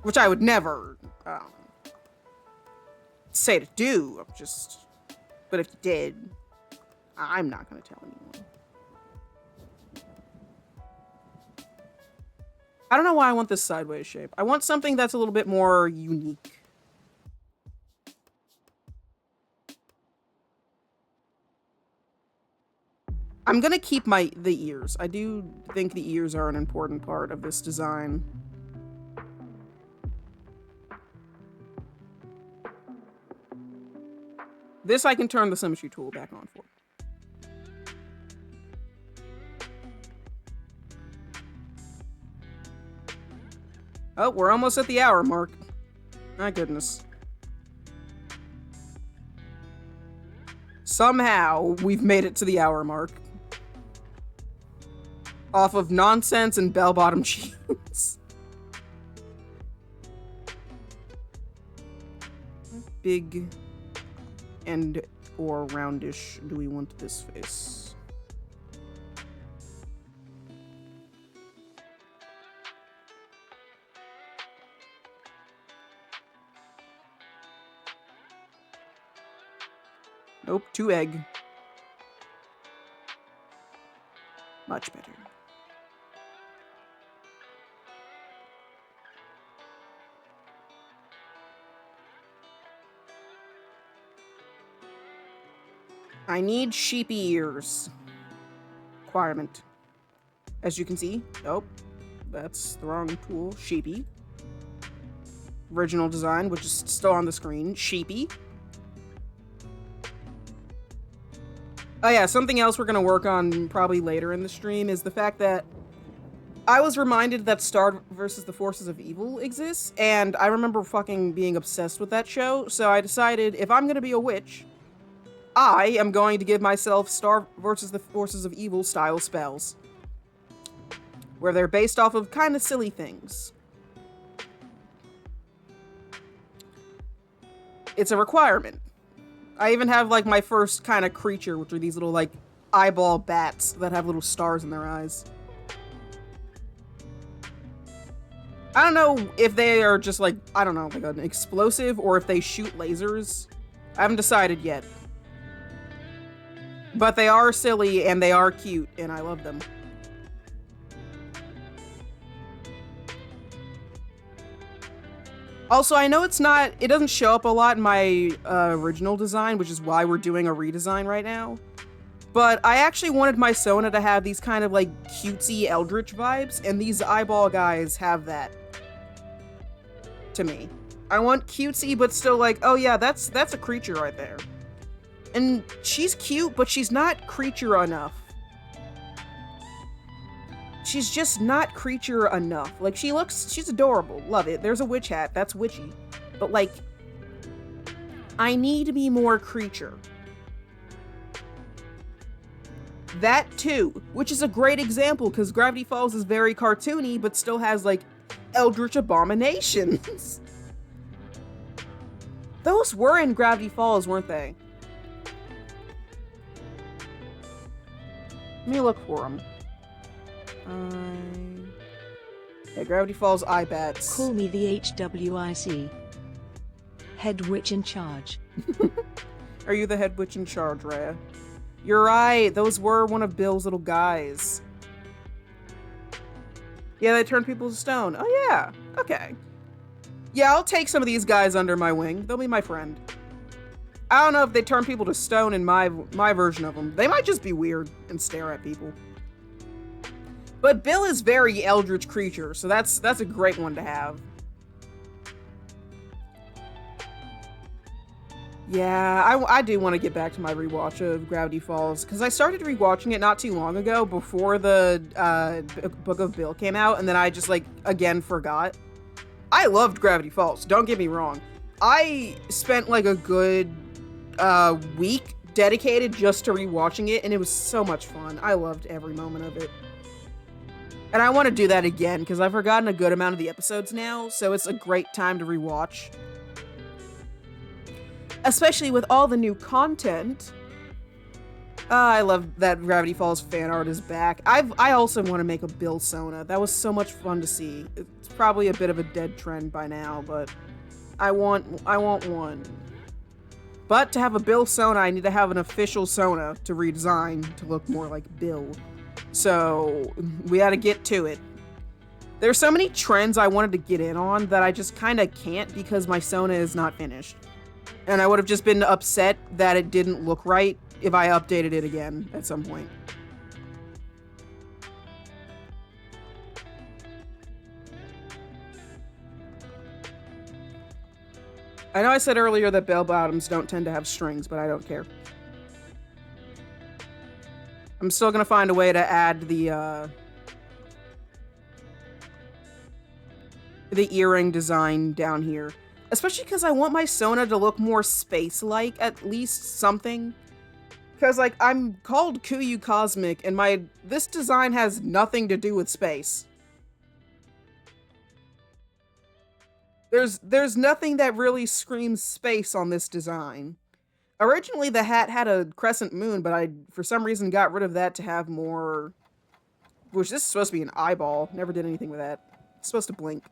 Which I would never say to do. But if you did, I'm not gonna tell anyone. I don't know why I want this sideways shape. I want something that's a little bit more unique. I'm gonna keep the ears. I do think the ears are an important part of this design. This I can turn the symmetry tool back on for. Oh, we're almost at the hour mark. My goodness. Somehow, we've made it to the hour mark. Off of nonsense and bell-bottom jeans. Big and or roundish do we want this face? Nope, 2 egg. Much better. I need sheepy ears. Requirement. As you can see, nope, that's the wrong tool. Sheepy. Original design, which is still on the screen. Sheepy. Oh yeah, something else we're gonna work on probably later in the stream is the fact that I was reminded that Star vs. the Forces of Evil exists, and I remember fucking being obsessed with that show, so I decided if I'm gonna be a witch, I am going to give myself Star vs. the Forces of Evil style spells. Where they're based off of kind of silly things. It's a requirement. I even have like my first kind of creature, which are these little like eyeball bats that have little stars in their eyes. I don't know if they are just like, I don't know, like an explosive or if they shoot lasers. I haven't decided yet. But they are silly and they are cute and I love them. Also, I know it doesn't show up a lot in my original design, which is why we're doing a redesign right now. But I actually wanted my Sona to have these kind of like cutesy eldritch vibes, and these eyeball guys have that to me. I want cutesy, but still like, oh yeah, that's a creature right there. And she's cute, but she's not creature enough. She's just not creature enough. Like, she's adorable. Love it. There's a witch hat. That's witchy. But, like, I need to be more creature. That, too. Which is a great example, because Gravity Falls is very cartoony, but still has, like, eldritch abominations. Those were in Gravity Falls, weren't they? Let me look for them. Yeah, Gravity Falls eye bats. Call me the HWIC. Head witch in charge. Are you the head witch in charge, Rhea? You're right, those were one of Bill's little guys. Yeah, they turned people to stone. Oh yeah, okay. Yeah, I'll take some of these guys under my wing. They'll be my friend. I don't know if they turn people to stone in my version of them. They might just be weird and stare at people. But Bill is very eldritch creature, so that's a great one to have. Yeah, I do want to get back to my rewatch of Gravity Falls, because I started rewatching it not too long ago, before the Book of Bill came out, and then I just, like, again forgot. I loved Gravity Falls, don't get me wrong. I spent, like, a good week dedicated just to rewatching it, and it was so much fun. I loved every moment of it. And I want to do that again, because I've forgotten a good amount of the episodes now, so it's a great time to rewatch. Especially with all the new content. I love that Gravity Falls fan art is back. I also want to make a Bill Sona. That was so much fun to see. It's probably a bit of a dead trend by now, but I want one. But to have a Bill Sona, I need to have an official Sona to redesign to look more like Bill. So we gotta get to it. There's so many trends I wanted to get in on that I just kind of can't because my Sona is not finished. And I would have just been upset that it didn't look right if I updated it again at some point. I know I said earlier that bell bottoms don't tend to have strings, but I don't care. I'm still gonna find a way to add the earring design down here. Especially because I want my Sona to look more space-like, at least something. Because, like, I'm called Kuyu Cosmic, and this design has nothing to do with space. There's nothing that really screams space on this design. Originally, the hat had a crescent moon, but I, for some reason, got rid of that to have more... Which, this is supposed to be an eyeball. Never did anything with that. It's supposed to blink.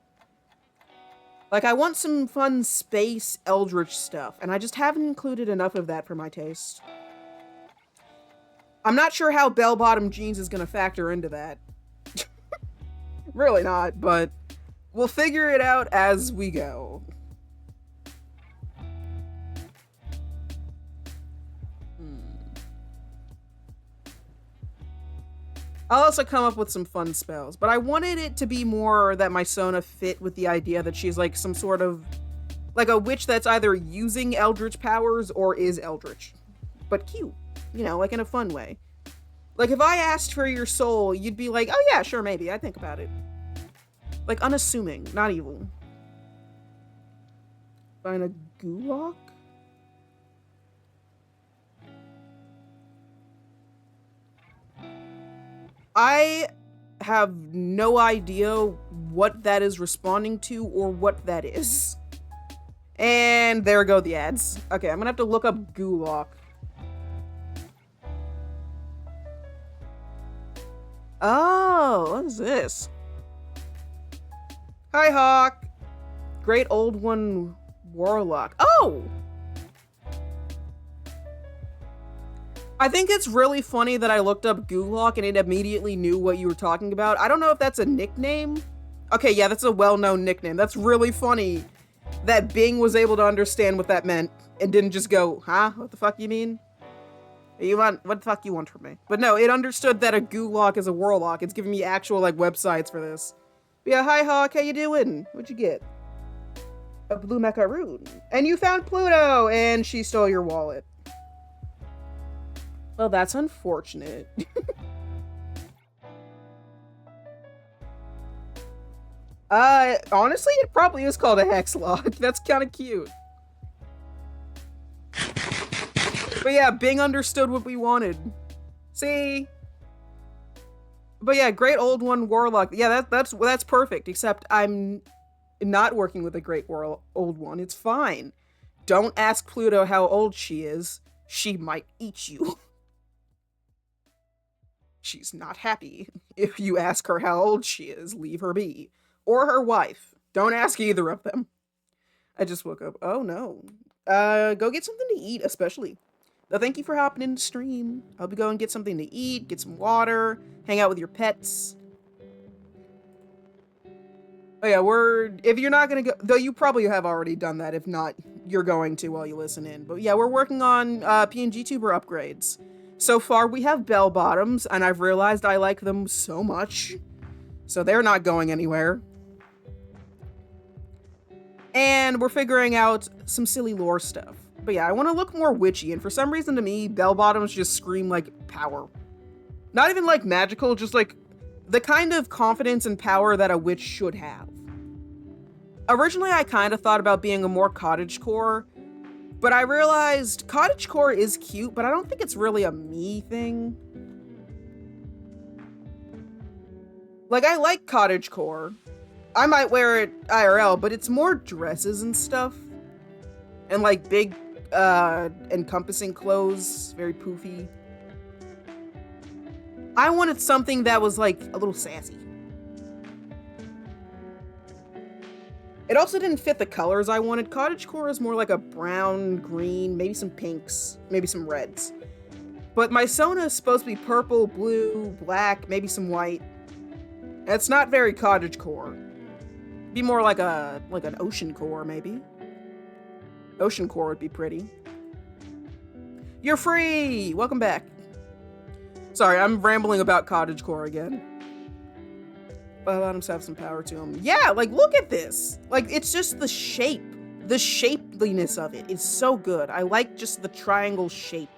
Like, I want some fun space eldritch stuff, and I just haven't included enough of that for my taste. I'm not sure how bell-bottom jeans is going to factor into that. Really not, but we'll figure it out as we go. I'll also come up with some fun spells, but I wanted it to be more that my Sona fit with the idea that she's like some sort of, like a witch that's either using eldritch powers or is eldritch. But cute, you know, like in a fun way. Like if I asked for your soul, you'd be like, oh yeah, sure, maybe, I'd think about it. Like unassuming, not evil. Find a gulak? I have no idea what that is responding to or what that is. And there go the ads. Okay, I'm gonna have to look up gulak. Oh, what is this? Hi, Hawk. Great Old One Warlock. Oh! I think it's really funny that I looked up Gulak and it immediately knew what you were talking about. I don't know if that's a nickname. Okay, yeah, that's a well-known nickname. That's really funny that Bing was able to understand what that meant and didn't just go, huh? What the fuck you mean? What the fuck you want from me? But no, it understood that a Gulak is a warlock. It's giving me actual, like, websites for this. But yeah, hi, Hawk. How you doing? What'd you get? A blue macaroon. And you found Pluto! And she stole your wallet. Well, that's unfortunate. Honestly, it probably is called a hex lock. That's kind of cute. But yeah, Bing understood what we wanted. See? But yeah, Great Old One Warlock. Yeah, that's perfect, except I'm not working with a Great Old One. It's fine. Don't ask Pluto how old she is. She might eat you. She's not happy. If you ask her how old she is, leave her be. Or her wife. Don't ask either of them. I just woke up. Oh no. Go get something to eat, especially. Thank you for hopping in the stream. I'll be going to get something to eat, get some water, hang out with your pets. Oh yeah, if you're not gonna go, though you probably have already done that, if not, you're going to while you listen in. But yeah, we're working on Pngtuber upgrades. So far, we have bell bottoms, and I've realized I like them so much. So they're not going anywhere. And we're figuring out some silly lore stuff. But yeah, I want to look more witchy, and for some reason to me, bell bottoms just scream like power. Not even like magical, just like the kind of confidence and power that a witch should have. Originally, I kind of thought about being a more cottagecore, But I realized cottagecore is cute, but I don't think it's really a me thing. Like, I like cottagecore. I might wear it IRL, but it's more dresses and stuff. And like big, encompassing clothes, very poofy. I wanted something that was like a little sassy. It also didn't fit the colors I wanted. Cottagecore is more like a brown, green, maybe some pinks, maybe some reds. But my Sona is supposed to be purple, blue, black, maybe some white. It's not very cottagecore. Be more like an ocean core, maybe. Ocean core would be pretty. You're free! Welcome back. Sorry, I'm rambling about cottagecore again. Bottoms have some power to them. Yeah, like, look at this. Like, it's just the shape. The shapeliness of it is so good. I like just the triangle shape.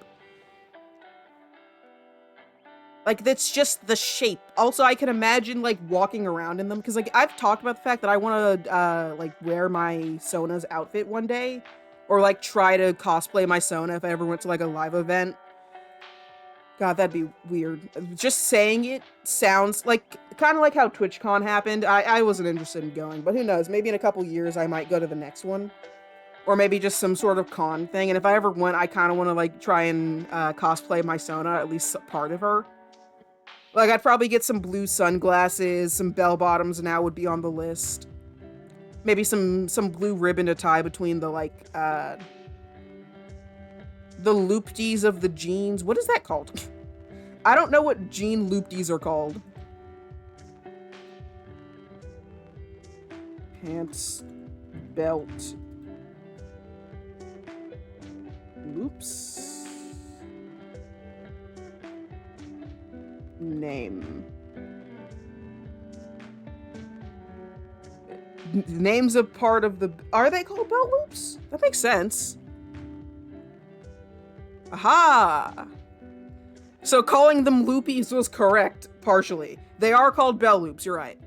Like, that's just the shape. Also, I can imagine, like, walking around in them. Because, like, I've talked about the fact that I want to, like, wear my Sona's outfit one day. Or, like, try to cosplay my Sona if I ever went to, like, a live event. God, that'd be weird. Just saying it sounds like, kind of like how TwitchCon happened. I wasn't interested in going, but who knows? Maybe in a couple years I might go to the next one. Or maybe just some sort of con thing. And if I ever went, I kind of want to, like, try and cosplay my Sona, at least part of her. Like, I'd probably get some blue sunglasses, some bell-bottoms now would be on the list. Maybe some blue ribbon to tie between the, like, the loopties of the jeans. What is that called? I don't know what jean loopties are called. Pants, belt, loops, name. Name's a part of the... Are they called belt loops? That makes sense. Aha! So calling them loopies was correct, partially. They are called belt loops, you're right.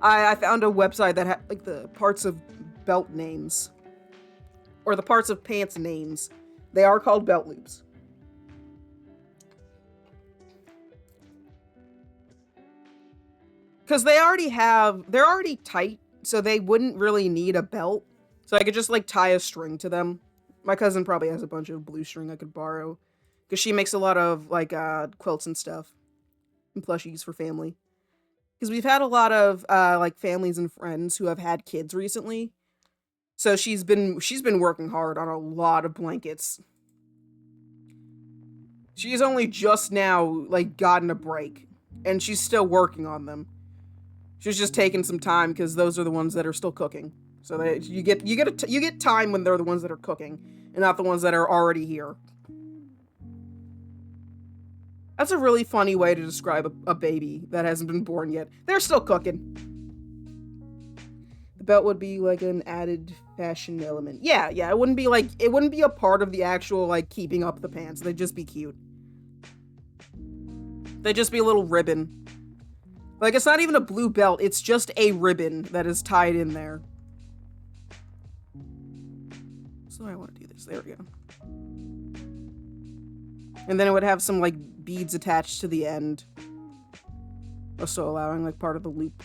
I found a website that had, like, the parts of belt names. Or the parts of pants names. They are called belt loops. Because they're already tight, so they wouldn't really need a belt. So I could just, like, tie a string to them. My cousin probably has a bunch of blue string I could borrow. Because she makes a lot of, like, quilts and stuff. And plushies for family. Because we've had a lot of, like, families and friends who have had kids recently. So she's been working hard on a lot of blankets. She's only just now, like, gotten a break. And she's still working on them. She's just taking some time because those are the ones that are still cooking. So you get time when they're the ones that are cooking, and not the ones that are already here. That's a really funny way to describe a baby that hasn't been born yet. They're still cooking. The belt would be like an added fashion element. Yeah, it wouldn't be a part of the actual, like, keeping up the pants. They'd just be cute. They'd just be a little ribbon. Like, it's not even a blue belt, it's just a ribbon that is tied in there. So I want to do this. There we go. And then it would have some, like, beads attached to the end. Also allowing, like, part of the loop.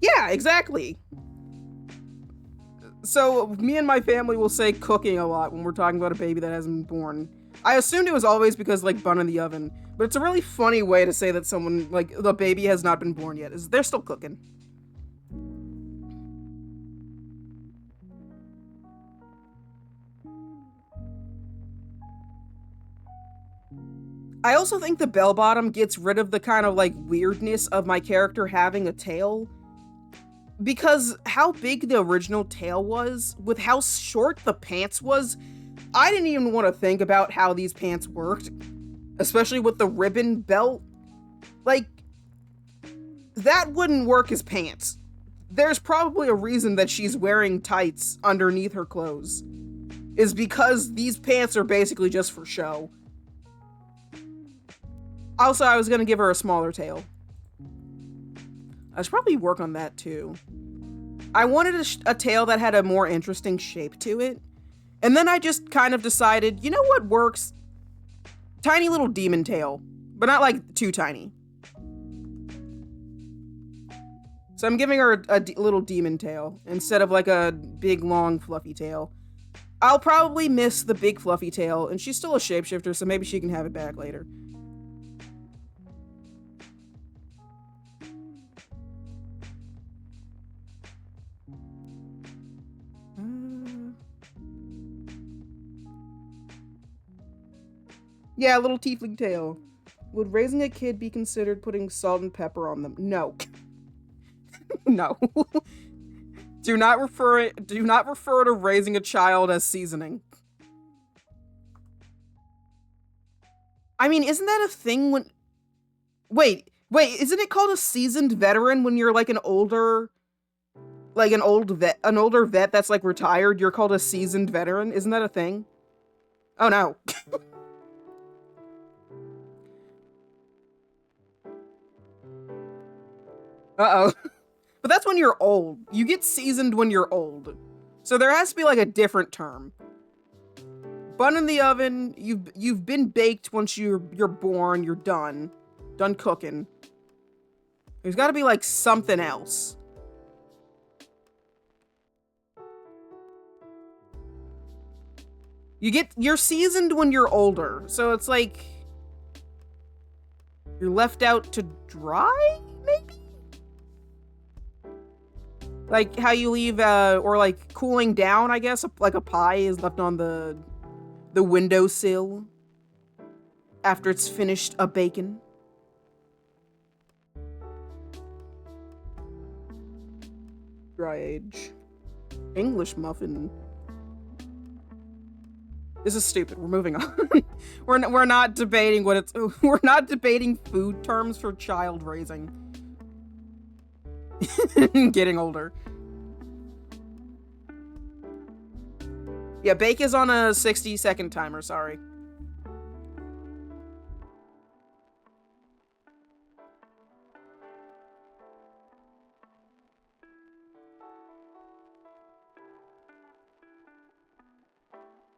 Yeah, exactly. So me and my family will say cooking a lot when we're talking about a baby that hasn't been born. I assumed it was always because, like, bun in the oven, but it's a really funny way to say that someone, like, the baby has not been born yet. They're still cooking. I also think the bell bottom gets rid of the kind of, like, weirdness of my character having a tail. Because how big the original tail was, with how short the pants was, I didn't even want to think about how these pants worked. Especially with the ribbon belt. Like, that wouldn't work as pants. There's probably a reason that she's wearing tights underneath her clothes. Is because these pants are basically just for show. Also, I was gonna give her a smaller tail. I should probably work on that too. I wanted a tail that had a more interesting shape to it. And then I just kind of decided, you know what works? Tiny little demon tail, but not like too tiny. So I'm giving her a little demon tail instead of like a big, long, fluffy tail. I'll probably miss the big, fluffy tail, and she's still a shapeshifter, so maybe she can have it back later. Yeah, little tiefling tail. Would raising a kid be considered putting salt and pepper on them? No. No. Do not refer to raising a child as seasoning. I mean, isn't that a thing when Wait, isn't it called a seasoned veteran when you're like an older vet that's like retired? You're called a seasoned veteran? Isn't that a thing? Oh no. Uh-oh. But that's when you're old. You get seasoned when you're old. So there has to be like a different term. Bun in the oven, you've been baked once you're born, you're done. Done cooking. There's gotta be like something else. You're seasoned when you're older. So it's like you're left out to dry, maybe? Like how you leave, or like cooling down, I guess, like a pie is left on the windowsill after it's finished a bacon. Dry age. English muffin. This is stupid. We're moving on. we're not debating what it's. We're not debating food terms for child raising. Getting older. Yeah, bake is on a 60-second timer, sorry.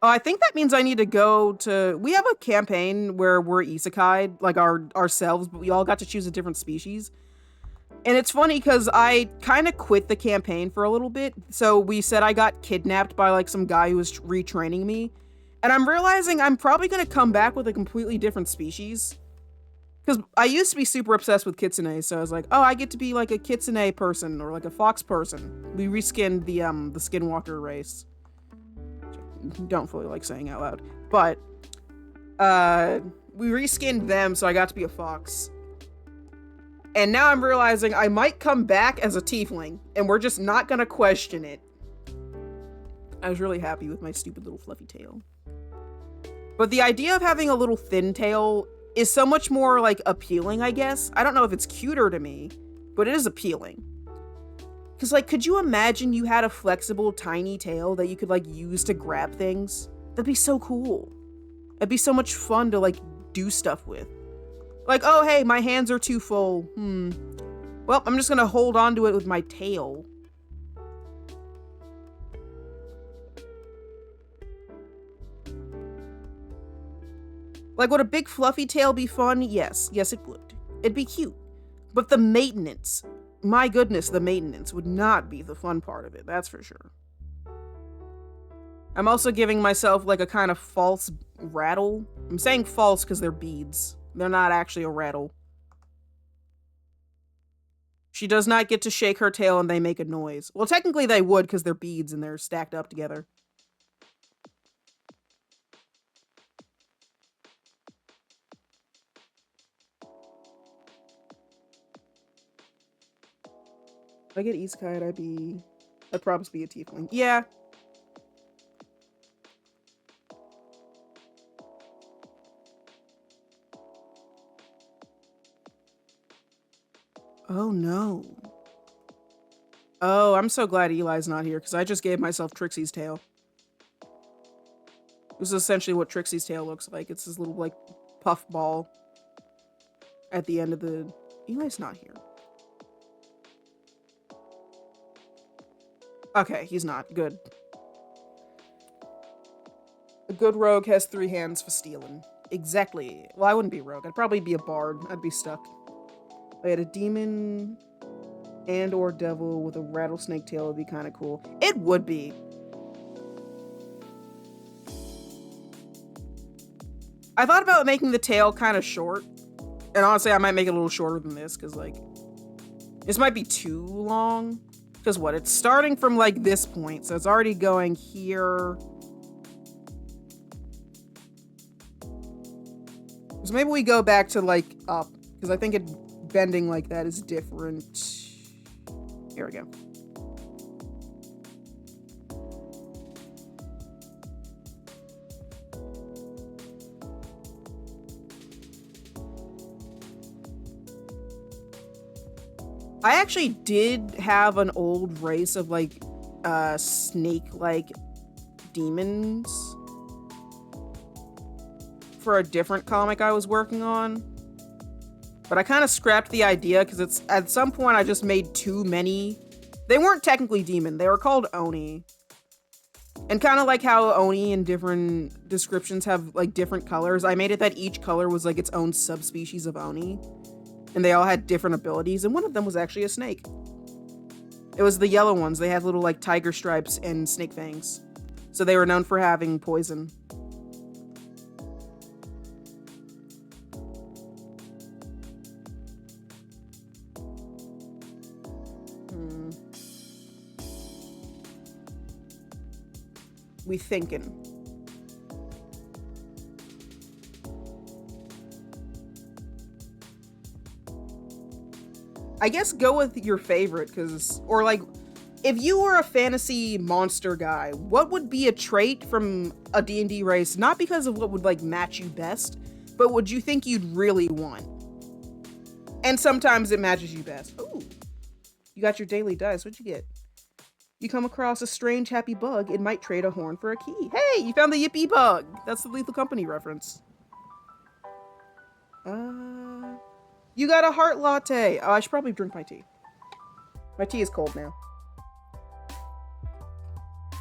Oh, I think that means I need to go to... We have a campaign where we're isekai, like ourselves, but we all got to choose a different species. And it's funny because I kind of quit the campaign for a little bit. So we said I got kidnapped by like some guy who was retraining me. And I'm realizing I'm probably going to come back with a completely different species. Because I used to be super obsessed with kitsune. So I was like, oh, I get to be like a kitsune person or like a fox person. We reskinned the skinwalker race. Which I don't fully like saying out loud. But we reskinned them so I got to be a fox. And now I'm realizing I might come back as a tiefling, and we're just not gonna question it. I was really happy with my stupid little fluffy tail. But the idea of having a little thin tail is so much more, like, appealing, I guess. I don't know if it's cuter to me, but it is appealing. Because, like, could you imagine you had a flexible, tiny tail that you could, like, use to grab things? That'd be so cool. It'd be so much fun to, like, do stuff with. Like, oh, hey, my hands are too full. Well, I'm just gonna hold on to it with my tail. Like, would a big fluffy tail be fun? Yes. Yes, it would. It'd be cute. But the maintenance, my goodness, the maintenance would not be the fun part of it. That's for sure. I'm also giving myself, like, a kind of false rattle. I'm saying false because they're beads. They're not actually a rattle. She does not get to shake her tail and they make a noise. Well, technically they would because they're beads and they're stacked up together. If I get isekai, I'd probably be a tiefling. Yeah. Oh, no. Oh, I'm so glad Eli's not here, because I just gave myself Trixie's tail. This is essentially what Trixie's tail looks like. It's this little, like, puff ball. at the end of the... Eli's not here. Okay, he's not. Good. A good rogue has 3 hands for stealing. Exactly. Well, I wouldn't be a rogue. I'd probably be a bard. I'd be stuck. I had a demon and or devil with a rattlesnake tail would be kind of cool. It would be. I thought about making the tail kind of short. And honestly, I might make it a little shorter than this because, like, this might be too long. Because what? It's starting from, like, this point. So it's already going here. So maybe we go back to, like, up. Because I think it bending like that is different. Here we go. I actually did have an old race of, like, snake-like demons for a different comic I was working on. But I kind of scrapped the idea because it's at some point I just made too many. They weren't technically demon. They were called Oni. And kind of like how Oni in different descriptions have, like, different colors, I made it that each color was, like, its own subspecies of Oni. And they all had different abilities, and one of them was actually a snake. It was the yellow ones. They had little, like, tiger stripes and snake fangs. So they were known for having poison. We thinking. I guess go with your favorite, or like, if you were a fantasy monster guy, what would be a trait from a D&D race, not because of what would, like, match you best, but would you think you'd really want? And sometimes it matches you best. Ooh, you got your daily dice. What'd you get? You come across a strange happy bug, it might trade a horn for a key. Hey, you found the yippee bug! That's the Lethal Company reference. You got a heart latte. Oh, I should probably drink my tea. My tea is cold now.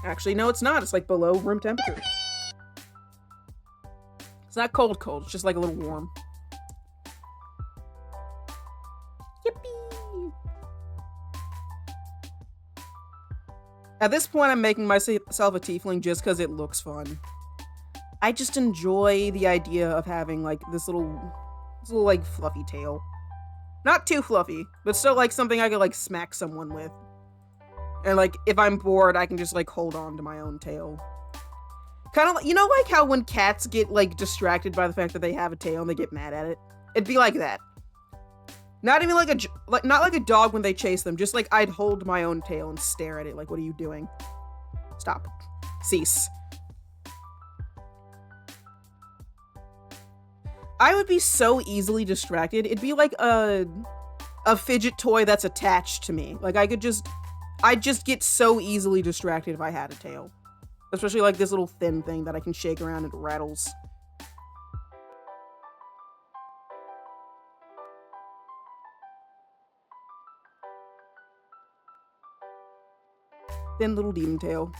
Actually, no, it's not. It's like below room temperature. It's not cold cold. It's just like a little warm. Yippee! At this point, I'm making myself a tiefling just because it looks fun. I just enjoy the idea of having, like, this little, like, fluffy tail. Not too fluffy, but still, like, something I could, like, smack someone with. And, like, if I'm bored, I can just, like, hold on to my own tail. Kind of, you know, like how when cats get, like, distracted by the fact that they have a tail and they get mad at it? It'd be like that. Not even like not like a dog when they chase them, just like I'd hold my own tail and stare at it like, what are you doing? Stop. Cease. I would be so easily distracted. It'd be like a fidget toy that's attached to me. Like, I'd just get so easily distracted if I had a tail. Especially like this little thin thing that I can shake around and it rattles. Thin little demon tail.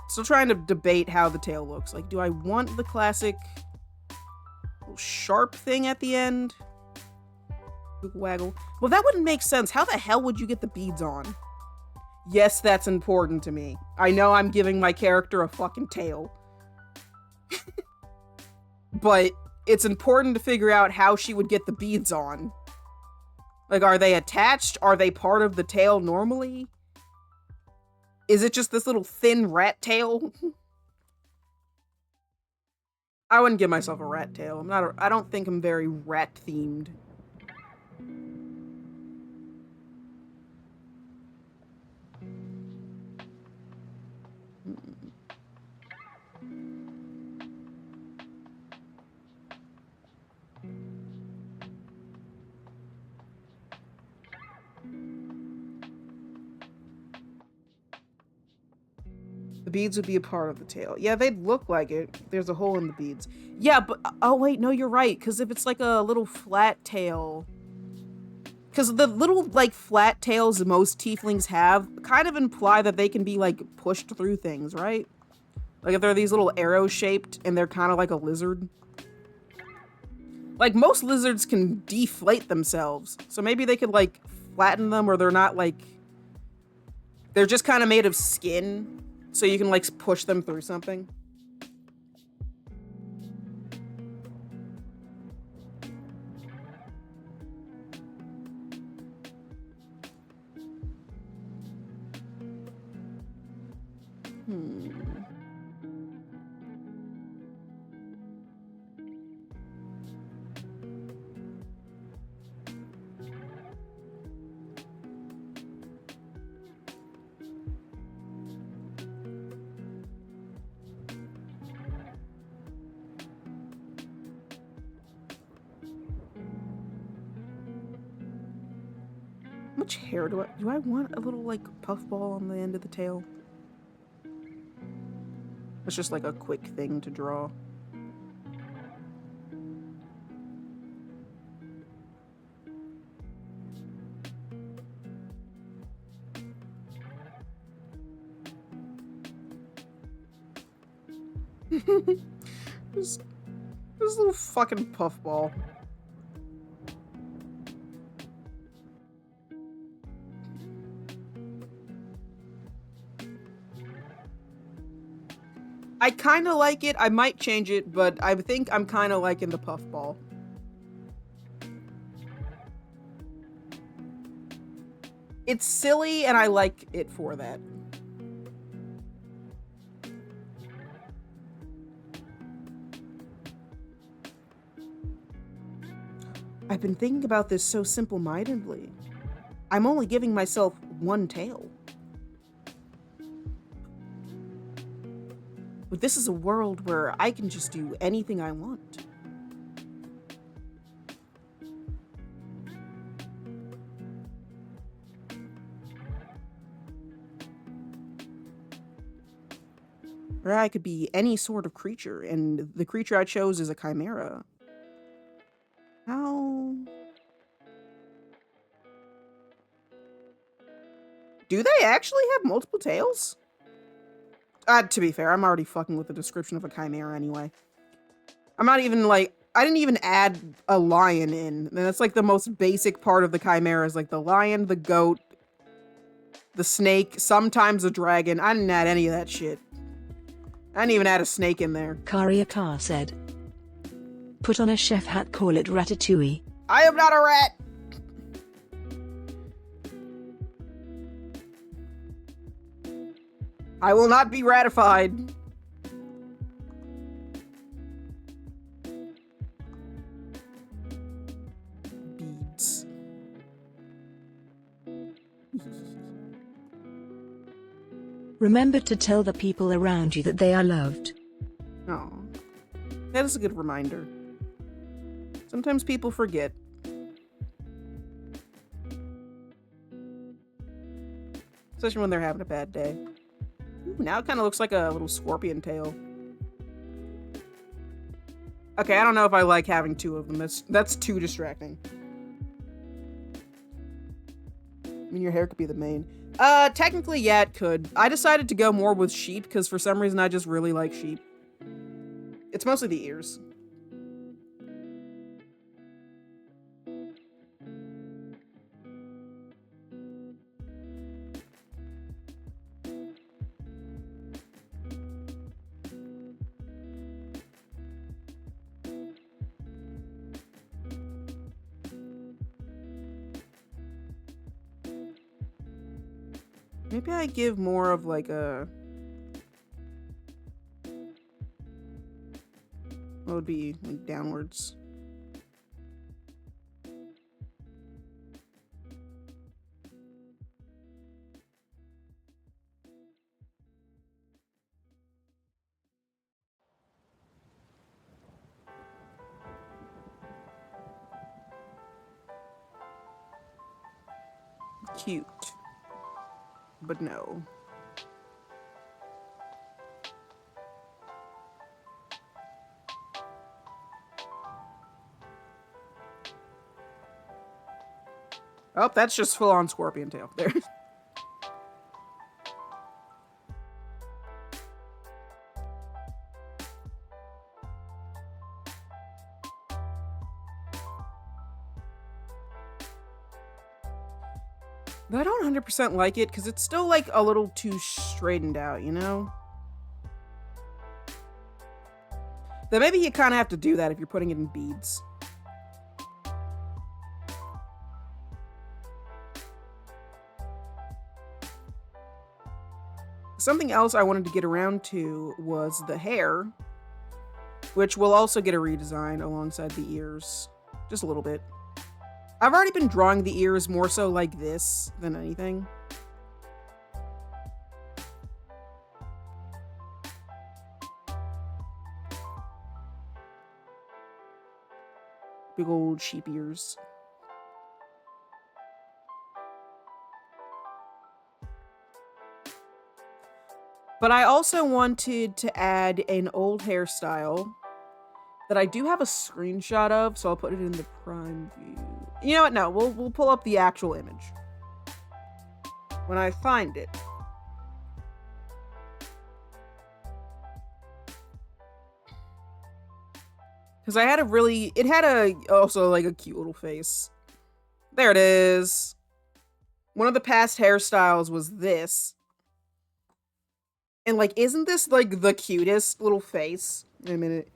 Still trying to debate how the tail looks. Like, do I want the classic little sharp thing at the end? Waggle. Well, that wouldn't make sense. How the hell would you get the beads on? Yes, that's important to me. I know I'm giving my character a fucking tail. But it's important to figure out how she would get the beads on. Like, are they attached? Are they part of the tail normally? Is it just this little thin rat tail? I wouldn't give myself a rat tail. I don't think I'm very rat themed. The beads would be a part of the tail. Yeah, they'd look like it. There's a hole in the beads. Yeah, but oh wait, no, you're right. Because if it's like a little flat tail, because the little like flat tails most tieflings have kind of imply that they can be like pushed through things, right? Like if they're these little arrow shaped and they're kind of like a lizard. Like most lizards can deflate themselves, so maybe they could like flatten them, or they're not like. They're just kind of made of skin, so you can like push them through something. How much hair do I want a little like puffball on the end of the tail? It's just like a quick thing to draw. This little fucking puffball. I kind of like it. I might change it, but I think I'm kind of liking the puffball. It's silly, and I like it for that. I've been thinking about this so simple-mindedly. I'm only giving myself one tail. But this is a world where I can just do anything I want. Or I could be any sort of creature, and the creature I chose is a chimera. How? Do they actually have multiple tails? To be fair, I'm already fucking with the description of a chimera anyway. I'm not even like, I didn't even add a lion in. And that's like the most basic part of the chimera is like the lion, the goat, the snake, sometimes a dragon. I didn't add any of that shit. I didn't even add a snake in there. Karyakar said, "Put on a chef hat, call it ratatouille." I am not a rat! I will not be ratified. Beads. Remember to tell the people around you that they are loved. Oh, that is a good reminder. Sometimes people forget. Especially when they're having a bad day. Ooh, now it kind of looks like a little scorpion tail. Okay, I don't know if I like having two of them. That's too distracting. I mean, your hair could be the main. Technically, yeah, it could. I decided to go more with sheep because for some reason I just really like sheep. It's mostly the ears. Maybe I give more of like a... What would be like downwards? Cute. But no. Oh, that's just full-on scorpion tail. There. But I don't 100% like it because it's still like a little too straightened out, you know? Then maybe you kind of have to do that if you're putting it in beads. Something else I wanted to get around to was the hair, which will also get a redesign alongside the ears. Just a little bit. I've already been drawing the ears more so like this than anything. Big old sheep ears. But I also wanted to add an old hairstyle that I do have a screenshot of, so I'll put it in the prime view. You know what? No, we'll pull up the actual image when I find it. Because I had a really, it had also like a cute little face. There it is. One of the past hairstyles was this. And like, isn't this like the cutest little face? Wait a minute.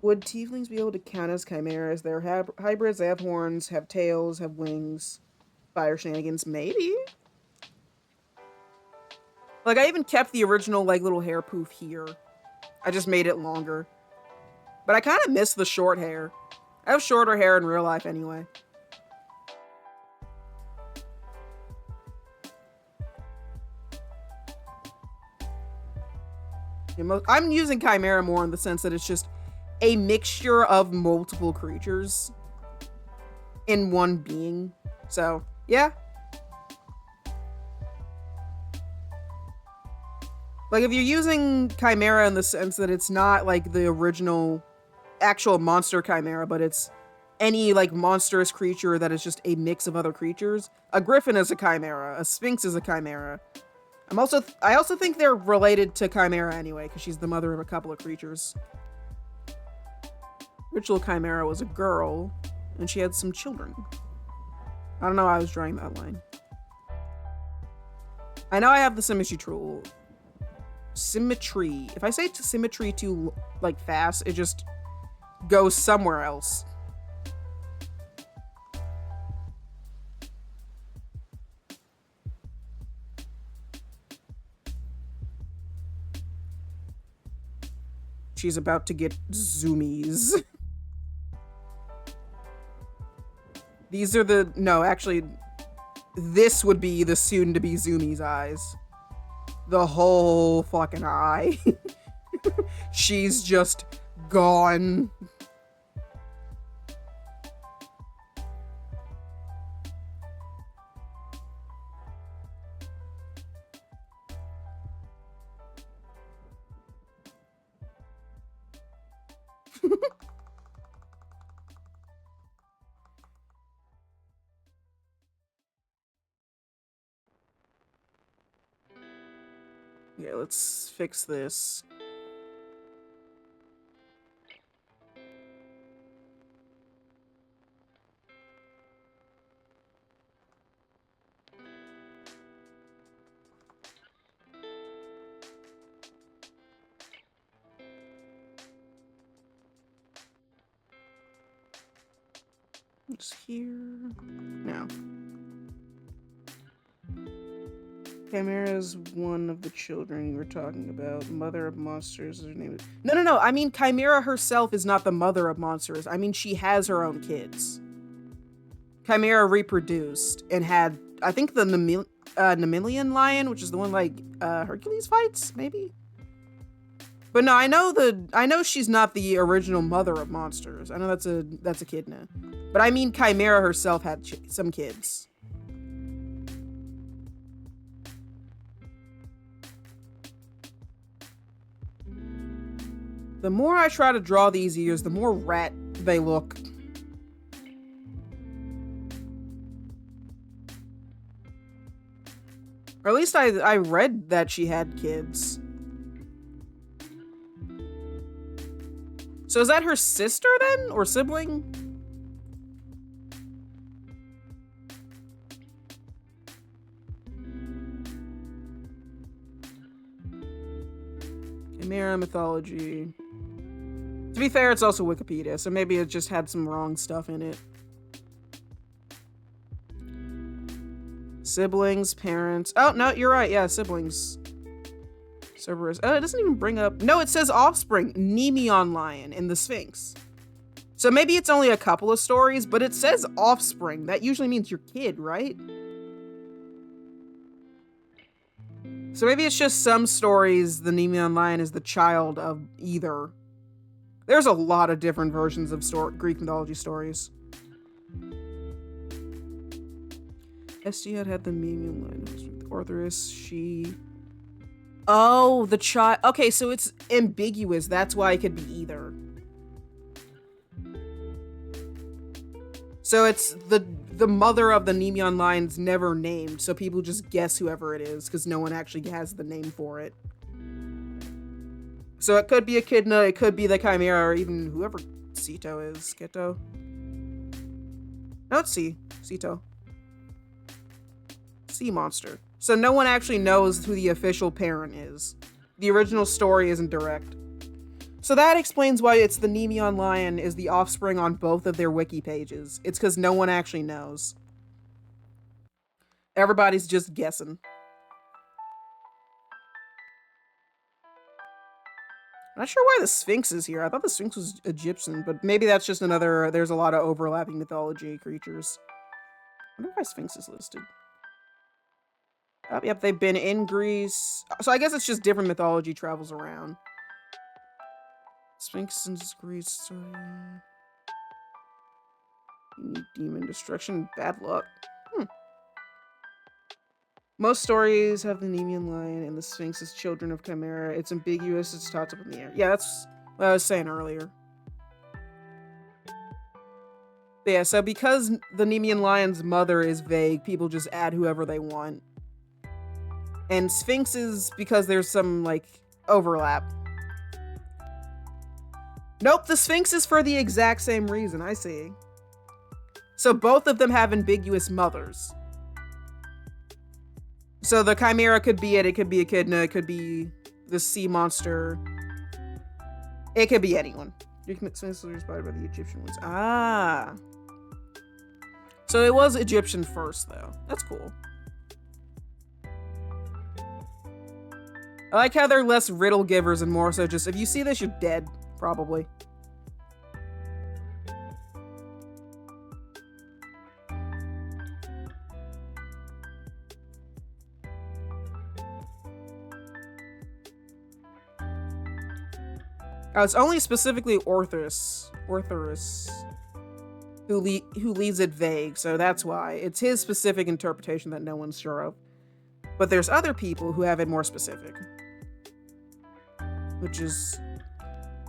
Would tieflings be able to count as chimeras? They're hybrids, they have horns, have tails, have wings, fire shenanigans, maybe? Like, I even kept the original like little hair poof here. I just made it longer. But I kind of miss the short hair. I have shorter hair in real life anyway. I'm using Chimera more in the sense that it's just a mixture of multiple creatures in one being. So, yeah. Like, if you're using Chimera in the sense that it's not like the original actual monster Chimera, but it's any like monstrous creature that is just a mix of other creatures. A griffin is a Chimera. A sphinx is a Chimera. I also think they're related to Chimera anyway, because she's the mother of a couple of creatures. Ritual Chimera was a girl, and she had some children. I don't know why I was drawing that line. I know I have the symmetry tool. Symmetry. If I say symmetry too, like, fast, it just goes somewhere else. She's about to get zoomies. These are the... No, actually, this would be the soon-to-be zoomies eyes. The whole fucking eye. She's just gone. Yeah, let's fix this. Just here. No. Chimera is one of the children you were talking about. Mother of monsters is her name. No. I mean, Chimera herself is not the mother of monsters. I mean, she has her own kids. Chimera reproduced and had, I think, the Nemilian lion, which is the one like Hercules fights, maybe. But no, I know she's not the original mother of monsters. I know that's a Echidna. But I mean, Chimera herself had some kids. The more I try to draw these ears, the more rat they look. Or at least I read that she had kids. So is that her sister then? Or sibling? Chimera mythology. To be fair, it's also Wikipedia, so maybe it just had some wrong stuff in it. Siblings, parents. Oh, no, you're right. Yeah, siblings. Cerberus. Oh, it doesn't even bring up. No, it says offspring. Nemeon lion and the Sphinx. So maybe it's only a couple of stories, but it says offspring. That usually means your kid, right? So maybe it's just some stories the Nemeon lion is the child of either. There's a lot of different versions of Greek mythology stories. Hesiod had the Nemeon lion. Orthrus, she... Oh, the child. Okay, so it's ambiguous. That's why it could be either. So it's the mother of the Nemeon lion's never named, so people just guess whoever it is because no one actually has the name for it. So it could be Echidna, it could be the Chimera, or even whoever Ceto is. Ceto? No, it's Ceto. Sea monster. So no one actually knows who the official parent is. The original story isn't direct. So that explains why it's the Nemeon lion is the offspring on both of their wiki pages. It's because no one actually knows. Everybody's just guessing. Not sure why the Sphinx is here. I thought the Sphinx was Egyptian, but maybe that's just another... There's a lot of overlapping mythology creatures. I wonder why Sphinx is listed. Oh, yep, they've been in Greece. So I guess it's just different mythology travels around. Sphinx in Greece. Demon destruction. Bad luck. Most stories have the Nemean lion and the Sphinx as children of Chimera. It's ambiguous. It's tossed up in the air. Yeah, that's what I was saying earlier. But yeah, so because the Nemean lion's mother is vague, people just add whoever they want. And Sphinx is because there's some, like, overlap. Nope, the Sphinx is for the exact same reason, I see. So both of them have ambiguous mothers. So the Chimera could be it could be Echidna, it could be the sea monster. It could be anyone. Sphinx was inspired by the Egyptian ones. Ah. So it was Egyptian first, though. That's cool. I like how they're less riddle givers and more so just, if you see this, you're dead, probably. Oh, it's only specifically Orthrus who leaves it vague, so that's why. It's his specific interpretation that no one's sure of. But there's other people who have it more specific. Which is...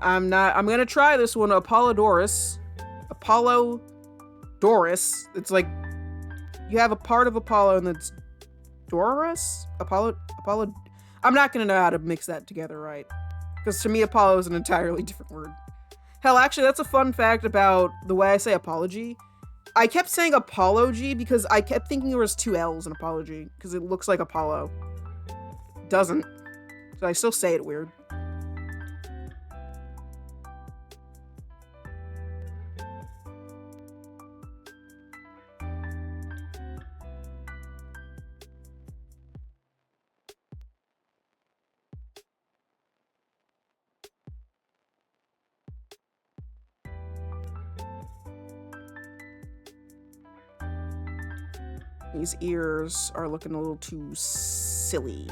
I'm gonna try this one, Apollodorus. It's like... You have a part of Apollo and it's... Dorus? Apollo... I'm not gonna know how to mix that together right. Because to me, Apollo is an entirely different word. Hell, actually, that's a fun fact about the way I say apology. I kept saying apology because I kept thinking there was 2 L's in apology. Because it looks like Apollo. It doesn't. So I still say it weird. These ears are looking a little too silly.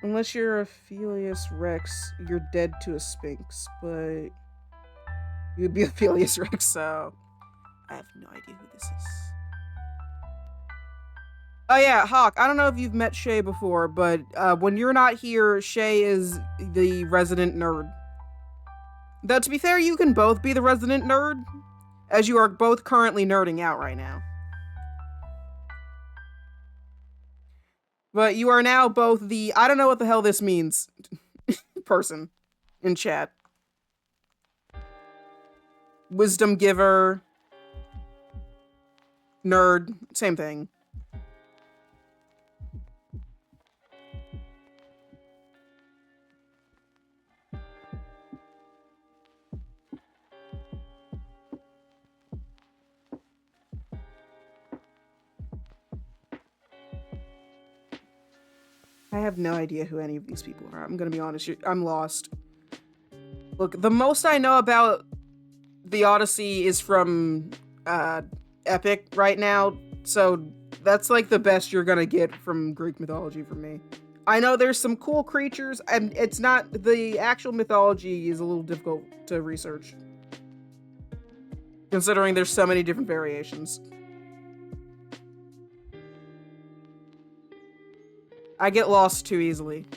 Unless you're a Aphelios Rex, you're dead to a Sphinx, but you'd be a Aphelios Rex, so I have no idea who this is. Oh yeah, Hawk, I don't know if you've met Shay before, but when you're not here, Shay is the resident nerd. Though, to be fair, you can both be the resident nerd, as you are both currently nerding out right now. But you are now both the I don't know what the hell this means person in chat. Wisdom giver, nerd, same thing. I have no idea who any of these people are. I'm gonna be honest, I'm lost. Look, the most I know about the Odyssey is from Epic right now, so that's like the best you're gonna get from Greek mythology from me. I know there's some cool creatures, and it's not, the actual mythology is a little difficult to research, considering there's so many different variations. I get lost too easily.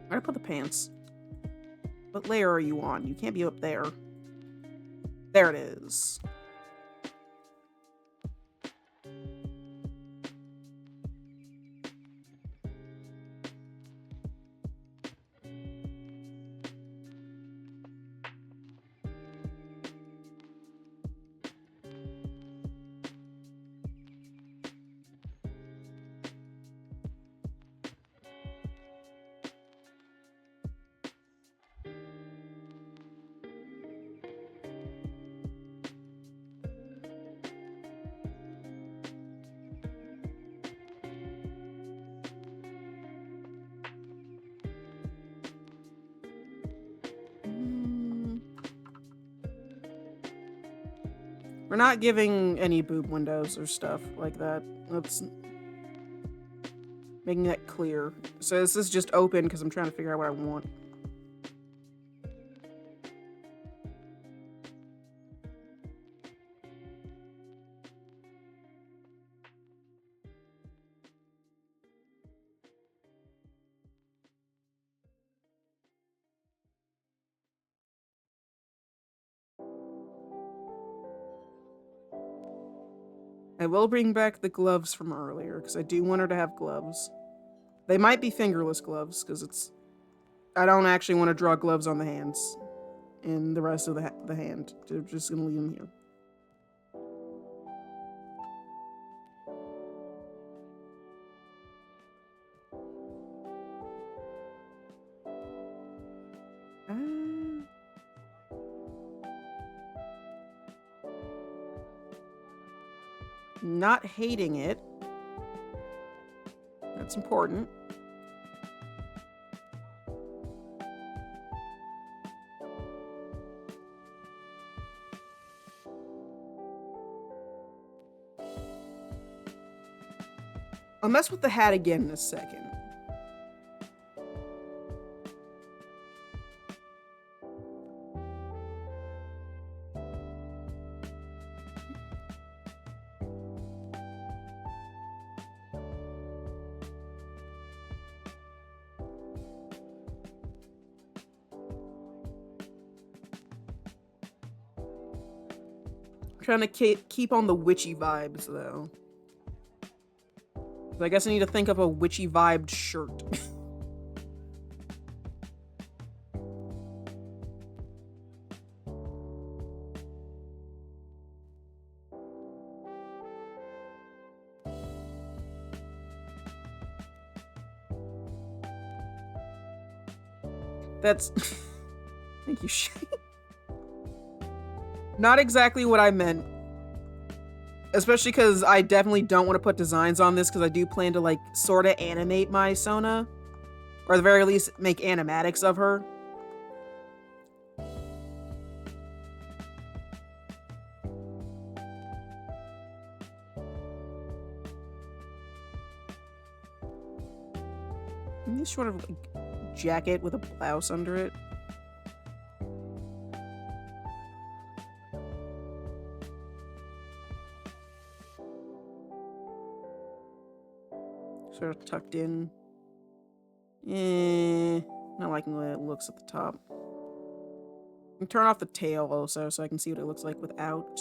Where do I put the pants? What layer are you on? You can't be up there. There it is. We're not giving any boob windows or stuff like that. That's making that clear. So this is just open because I'm trying to figure out what I want. I will bring back the gloves from earlier, because I do want her to have gloves. They might be fingerless gloves, because I don't actually want to draw gloves on the hands and the rest of the hand. They're just going to leave them here. Not hating it. That's important. I'll mess with the hat again in a second. Trying to keep on the witchy vibes, though. So I guess I need to think of a witchy vibed shirt. That's... Thank you, Shay. Not exactly what I meant. Especially because I definitely don't want to put designs on this, because I do plan to, like, sort of animate my Sona. Or at the very least, make animatics of her. And this sort of, like, jacket with a blouse under it. Sort of tucked in. Not liking the way it looks at the top. And turn off the tail also so I can see what it looks like without.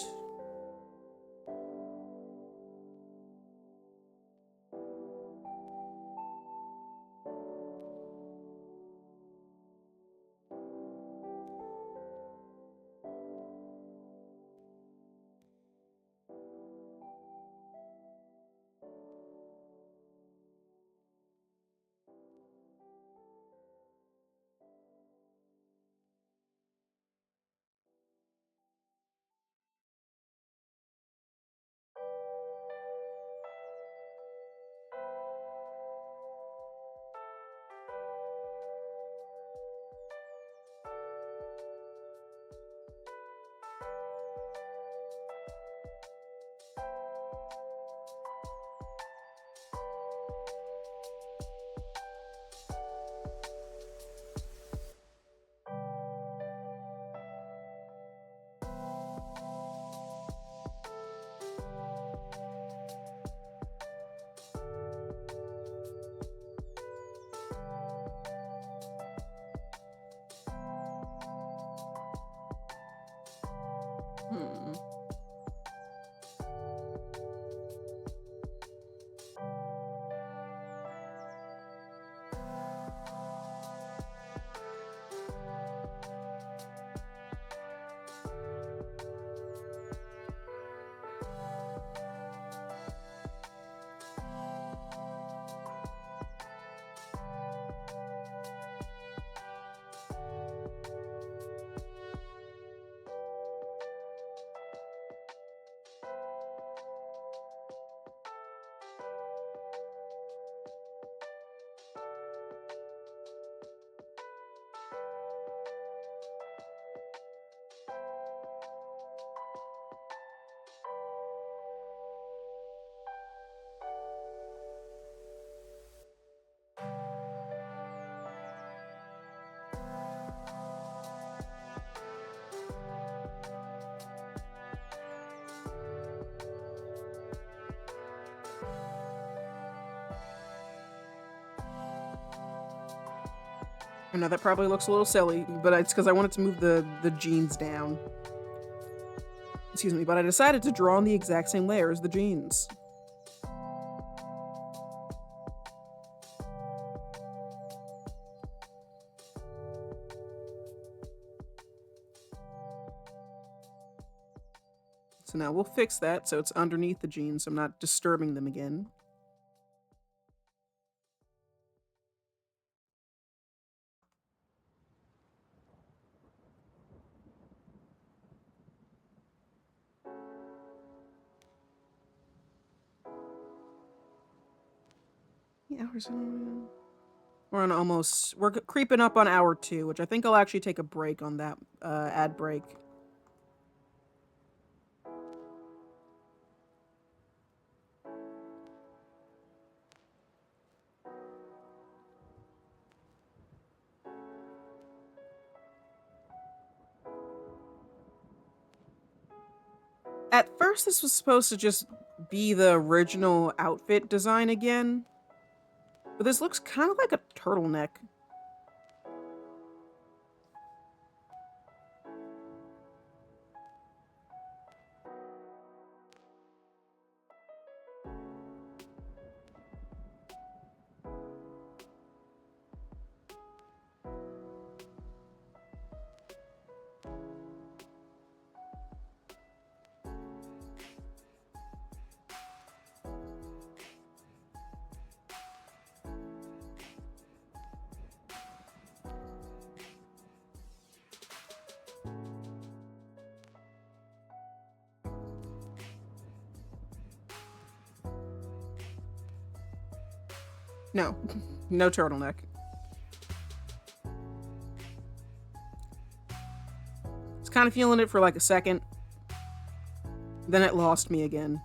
I know that probably looks a little silly, but it's because I wanted to move the jeans down. Excuse me, but I decided to draw on the exact same layer as the jeans. So now we'll fix that so it's underneath the jeans so I'm not disturbing them again. Hours in. We're creeping up on hour 2, which I think I'll actually take a break on that ad break. At first, this was supposed to just be the original outfit design again, but this looks kind of like a turtleneck. No, no turtleneck. It's kind of feeling it for like a second. Then it lost me again.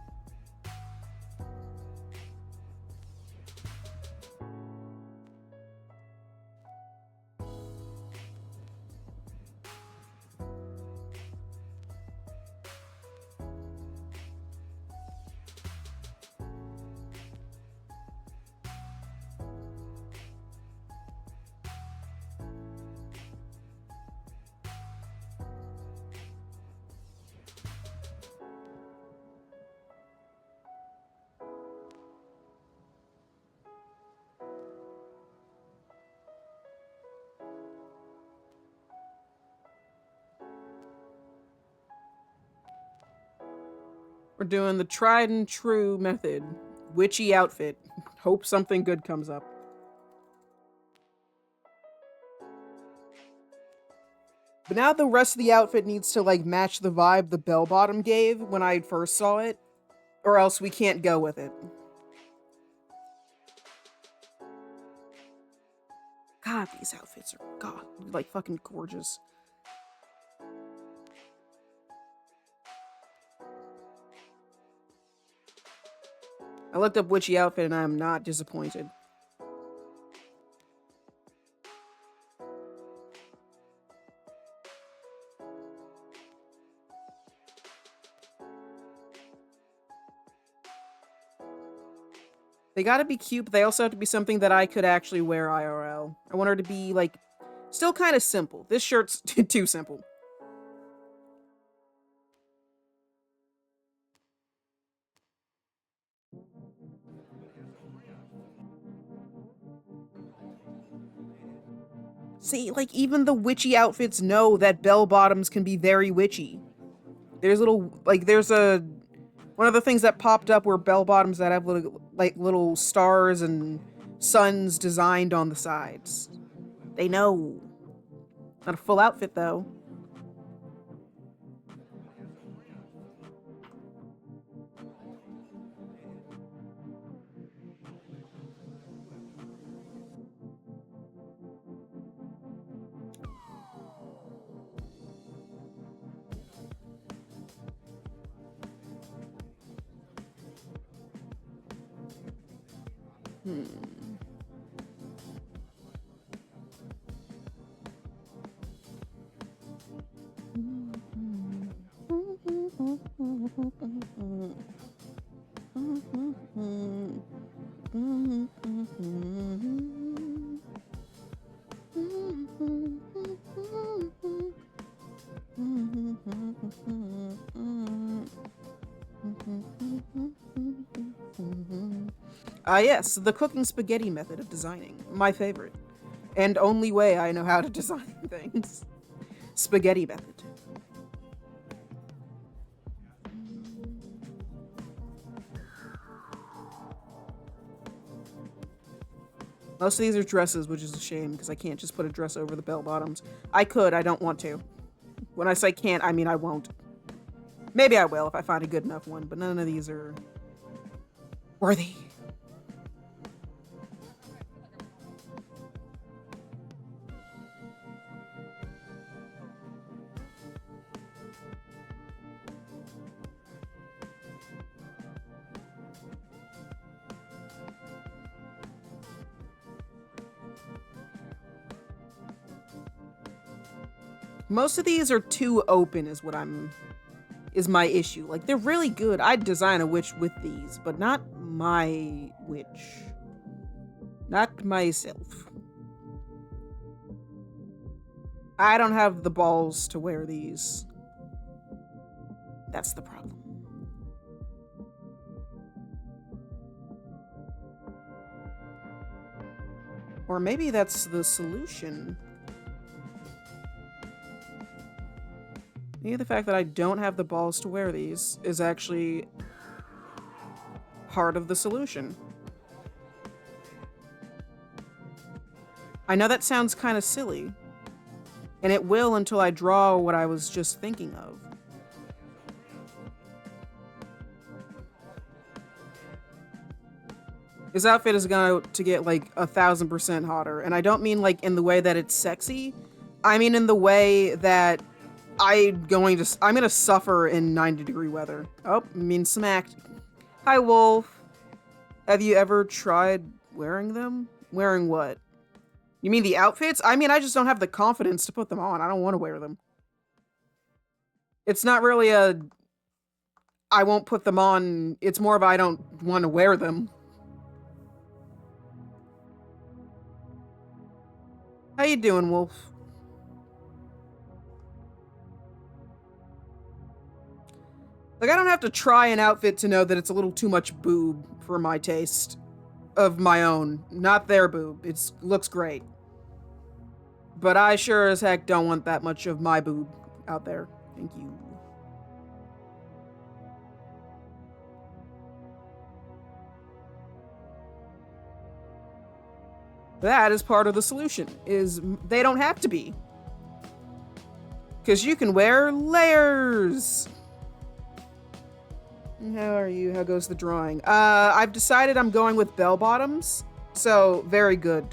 We're doing the tried and true method. Witchy outfit. Hope something good comes up. But now the rest of the outfit needs to, like, match the vibe the bell bottom gave when I first saw it. Or else we can't go with it. God, these outfits are, like, fucking gorgeous. I looked up witchy outfit and I am not disappointed. They gotta be cute, but they also have to be something that I could actually wear IRL. I want her to be, like, still kind of simple. This shirt's too simple. See, like, even the witchy outfits know that bell bottoms can be very witchy. There's little, like, there's one of the things that popped up were bell bottoms that have little stars and suns designed on the sides. They know. Not a full outfit, though. Yes, the cooking spaghetti method of designing. My favorite. And only way I know how to design things. Spaghetti method. Most of these are dresses, which is a shame, because I can't just put a dress over the bell bottoms. I could, I don't want to. When I say can't, I mean I won't. Maybe I will if I find a good enough one, but none of these are worthy. Most of these are too open is my issue. Like, they're really good. I'd design a witch with these, but not my witch. Not myself. I don't have the balls to wear these. That's the problem. Or maybe that's the solution. Maybe the fact that I don't have the balls to wear these is actually part of the solution. I know that sounds kind of silly, and it will until I draw what I was just thinking of. This outfit is going to get like 1,000% hotter, and I don't mean like in the way that it's sexy. I mean in the way that I'm gonna suffer in 90-degree weather. Oh, smacked. Hi, Wolf. Have you ever tried wearing them? Wearing what? You mean the outfits? I mean, I just don't have the confidence to put them on. I don't want to wear them. It's not really I won't put them on. It's more of I don't want to wear them. How you doing, Wolf? Like, I don't have to try an outfit to know that it's a little too much boob for my taste. Of my own. Not their boob. It looks great. But I sure as heck don't want that much of my boob out there. Thank you. That is part of the solution, is they don't have to be. Because you can wear layers. How are you? How goes the drawing? I've decided I'm going with bell bottoms. So, very good.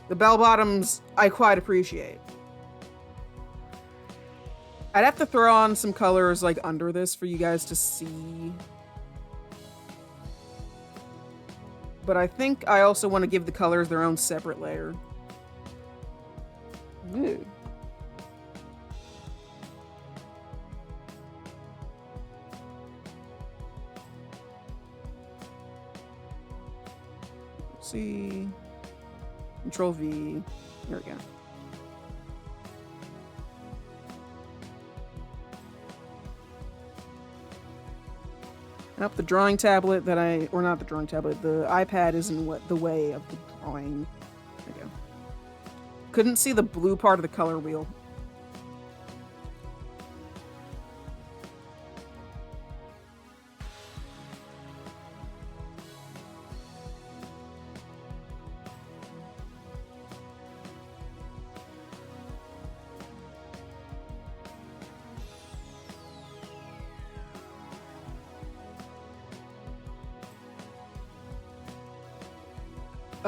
The bell bottoms, I quite appreciate. I'd have to throw on some colors like under this for you guys to see. But I think I also want to give the colors their own separate layer. Ooh. See, Control V, there we go. Nope, the drawing tablet that or not the drawing tablet, the iPad is in the way of the drawing. There we go. Couldn't see the blue part of the color wheel.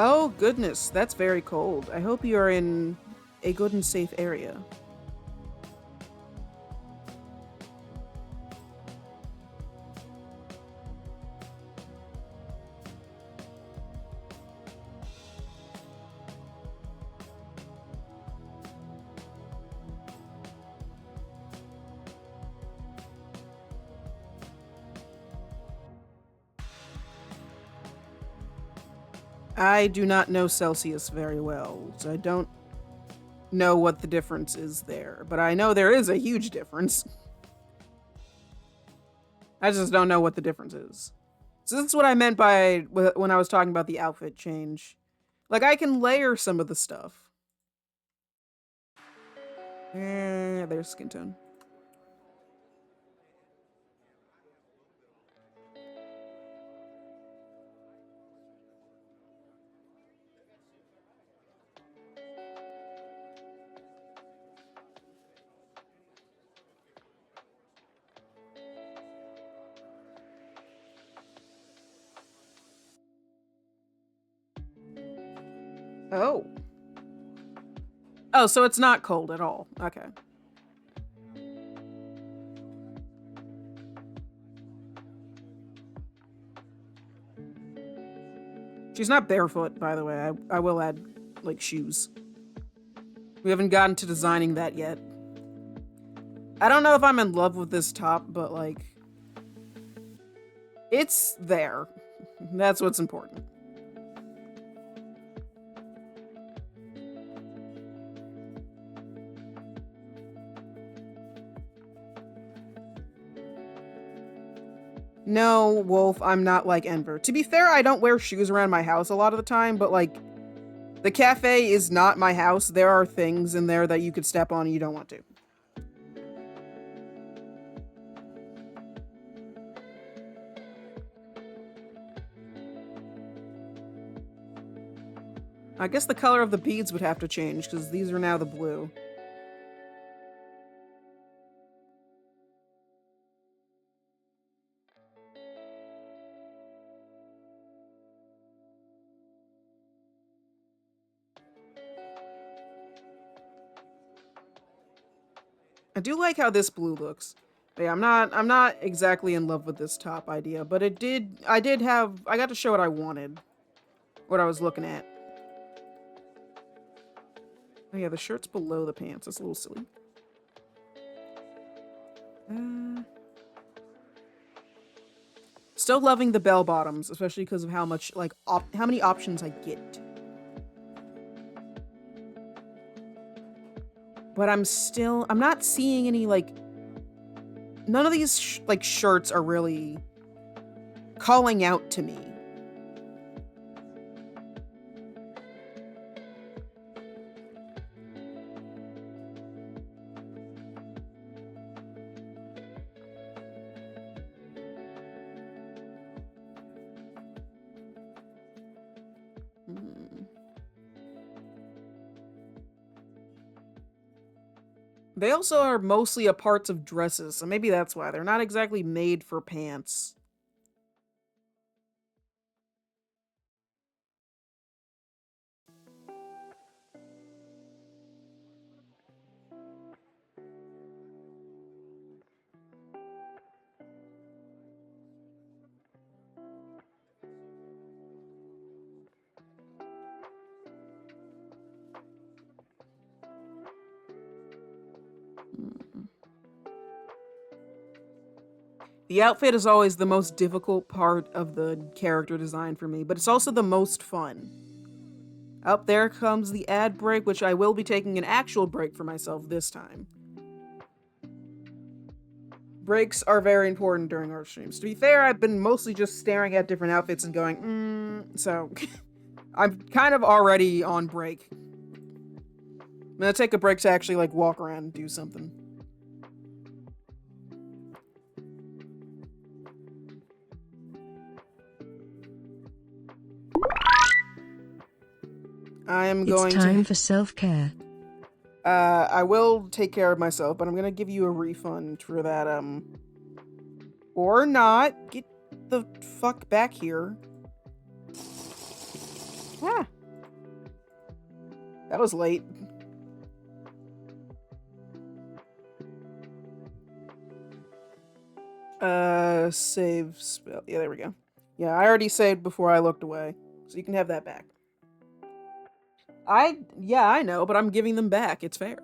Oh, goodness, that's very cold. I hope you are in a good and safe area. I do not know Celsius very well, so I don't know what the difference is there. But I know there is a huge difference. I just don't know what the difference is. So that's what I meant by when I was talking about the outfit change. Like, I can layer some of the stuff. There's skin tone. Oh. Oh, so it's not cold at all. Okay. She's not barefoot, by the way. I will add, like, shoes. We haven't gotten to designing that yet. I don't know if I'm in love with this top, but, like, it's there. That's what's important. No, Wolf, I'm not like Enver. To be fair, I don't wear shoes around my house a lot of the time, but, like, the cafe is not my house. There are things in there that you could step on and you don't want to. I guess the color of the beads would have to change, because these are now the blue. I do like how this blue looks. But yeah, I'm not exactly in love with this top idea, but I got to show what I wanted. What I was looking at. Oh yeah, the shirt's below the pants. That's a little silly. Still loving the bell bottoms, especially because of how much, like, how many options I get. But I'm not seeing any, like, none of these, like, shirts are really calling out to me. They also are mostly a parts of dresses, so maybe that's why. They're not exactly made for pants. The outfit is always the most difficult part of the character design for me, but it's also the most fun. Up there comes the ad break, which I will be taking an actual break for myself this time. Breaks are very important during our streams. To be fair, I've been mostly just staring at different outfits and going, so I'm kind of already on break. I'm gonna take a break to actually like walk around and do something. I am going It's time for self-care. I will take care of myself, but I'm gonna give you a refund for that, or not. Get the fuck back here. Ah. That was late. Save spell. Yeah, there we go. Yeah, I already saved before I looked away, so you can have that back. Yeah, I know, but I'm giving them back. It's fair.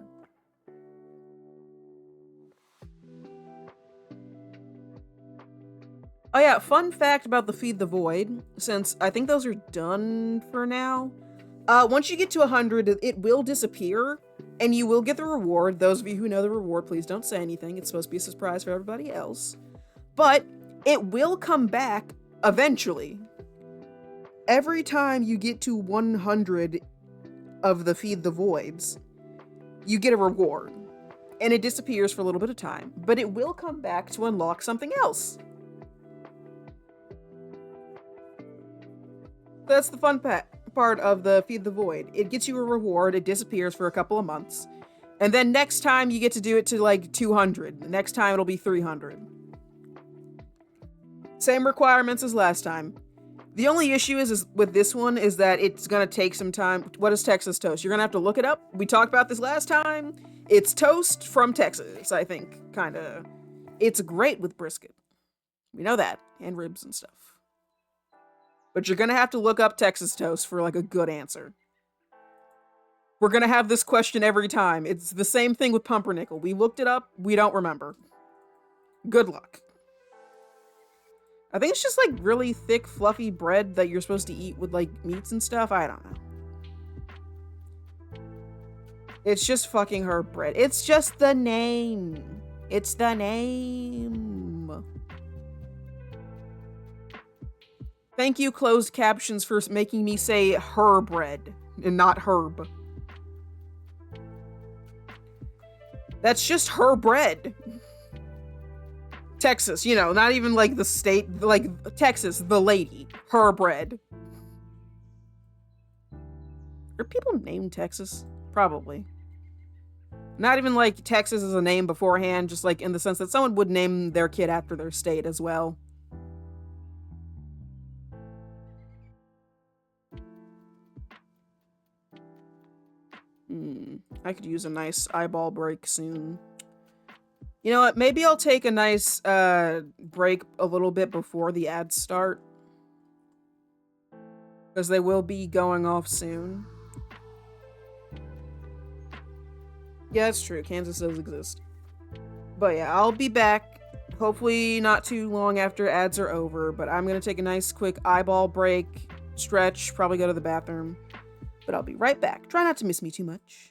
Oh yeah, fun fact about the Feed the Void, since I think those are done for now. Once you get to 100, it will disappear, and you will get the reward. Those of you who know the reward, please don't say anything. It's supposed to be a surprise for everybody else. But it will come back eventually. Every time you get to 100 of the Feed the Voids, you get a reward. And it disappears for a little bit of time, but it will come back to unlock something else. That's the fun part of the Feed the Void. It gets you a reward, it disappears for a couple of months, and then next time you get to do it to like 200. The next time it'll be 300. Same requirements as last time. The only issue is with this one is that it's gonna take some time. What is Texas toast? You're gonna have to look it up. We talked about this last time. It's toast from Texas, I think, kinda. It's great with brisket. We know that, and ribs and stuff. But you're gonna have to look up Texas toast for like a good answer. We're gonna have this question every time. It's the same thing with pumpernickel. We looked it up, we don't remember. Good luck. I think it's just like really thick, fluffy bread that you're supposed to eat with like meats and stuff. I don't know. It's just fucking herb bread. It's just the name. It's the name. Thank you, closed captions, for making me say her bread and not herb. That's just her bread. Texas, you know, not even like the state, like Texas, the lady, her bread. Are people named Texas? Probably. Not even like Texas is a name beforehand, just like in the sense that someone would name their kid after their state as well. I could use a nice eyeball break soon. You know what? Maybe I'll take a nice break a little bit before the ads start. Because they will be going off soon. Yeah, that's true. Kansas does exist. But yeah, I'll be back. Hopefully not too long after ads are over. But I'm going to take a nice quick eyeball break, stretch, probably go to the bathroom. But I'll be right back. Try not to miss me too much.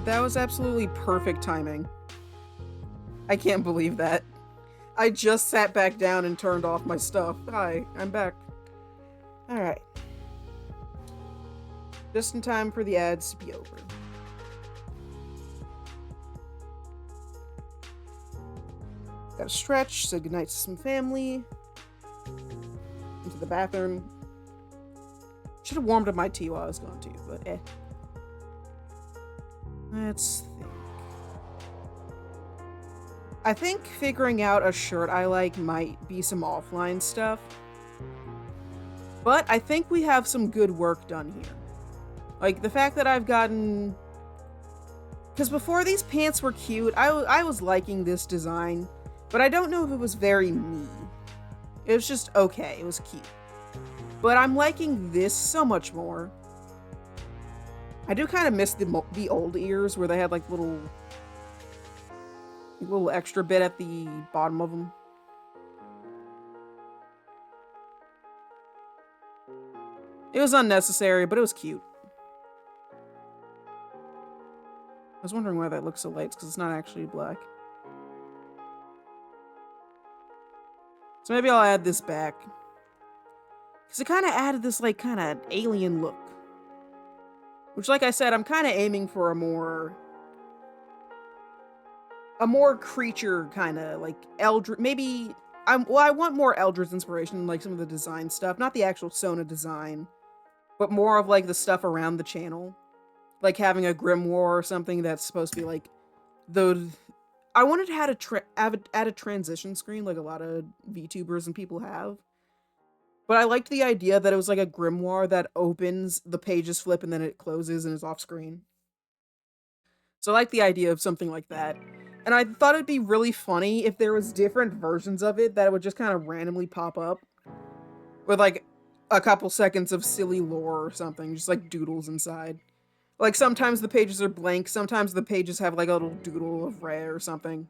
That was absolutely perfect timing. I can't believe that. I just sat back down and turned off my stuff. Hi, I'm back. Alright. Just in time for the ads to be over. Gotta stretch, say goodnight to some family. Into the bathroom. Should have warmed up my tea while I was going to, but eh. Let's think. I think figuring out a shirt I like might be some offline stuff. But I think we have some good work done here. Like, the fact that I've gotten... Because before, these pants were cute. I was liking this design. But I don't know if it was very me. It was just okay. It was cute. But I'm liking this so much more. I do kind of miss the old ears where they had like little extra bit at the bottom of them. It was unnecessary, but it was cute. I was wondering why that looks so light, because it's not actually black. So maybe I'll add this back. Because it kind of added this, like, kind of alien look. Which, like I said, I'm kind of aiming for a more creature kind of, like, Eldritch. Maybe, I want more Eldritch inspiration, like some of the design stuff. Not the actual Sona design, but more of, like, the stuff around the channel. Like having a grimoire or something that's supposed to be, like, I wanted to add a transition screen like a lot of VTubers and people have. But I liked the idea that it was like a grimoire that opens, the pages flip, and then it closes and is off screen. So I like the idea of something like that. And I thought it'd be really funny if there was different versions of it that would just kind of randomly pop up. With like a couple seconds of silly lore or something, just like doodles inside. Like sometimes the pages are blank, sometimes the pages have like a little doodle of Ray or something.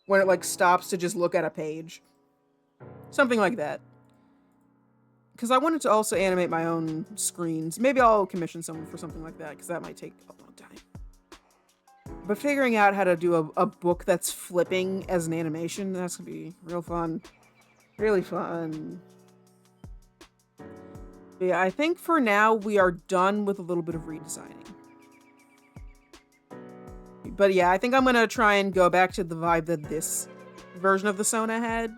When it like stops to just look at a page. Something like that. Because I wanted to also animate my own screens. Maybe I'll commission someone for something like that, because that might take a long time. But figuring out how to do a book that's flipping as an animation, that's going to be real fun. Really fun. But yeah, I think for now we are done with a little bit of redesigning. But yeah, I think I'm going to try and go back to the vibe that this version of the Sona had.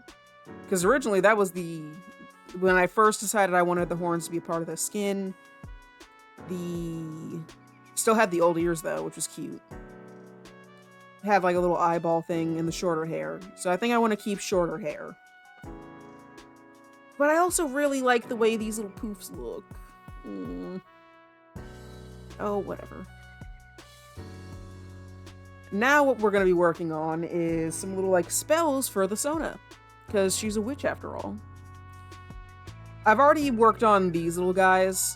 Because originally that was when I first decided I wanted the horns to be a part of the skin. Still had the old ears though, which was cute. Have like a little eyeball thing and the shorter hair. So I think I want to keep shorter hair. But I also really like the way these little poofs look. Oh, whatever. Now what we're going to be working on is some little like spells for the Sona. Because she's a witch after all. I've already worked on these little guys.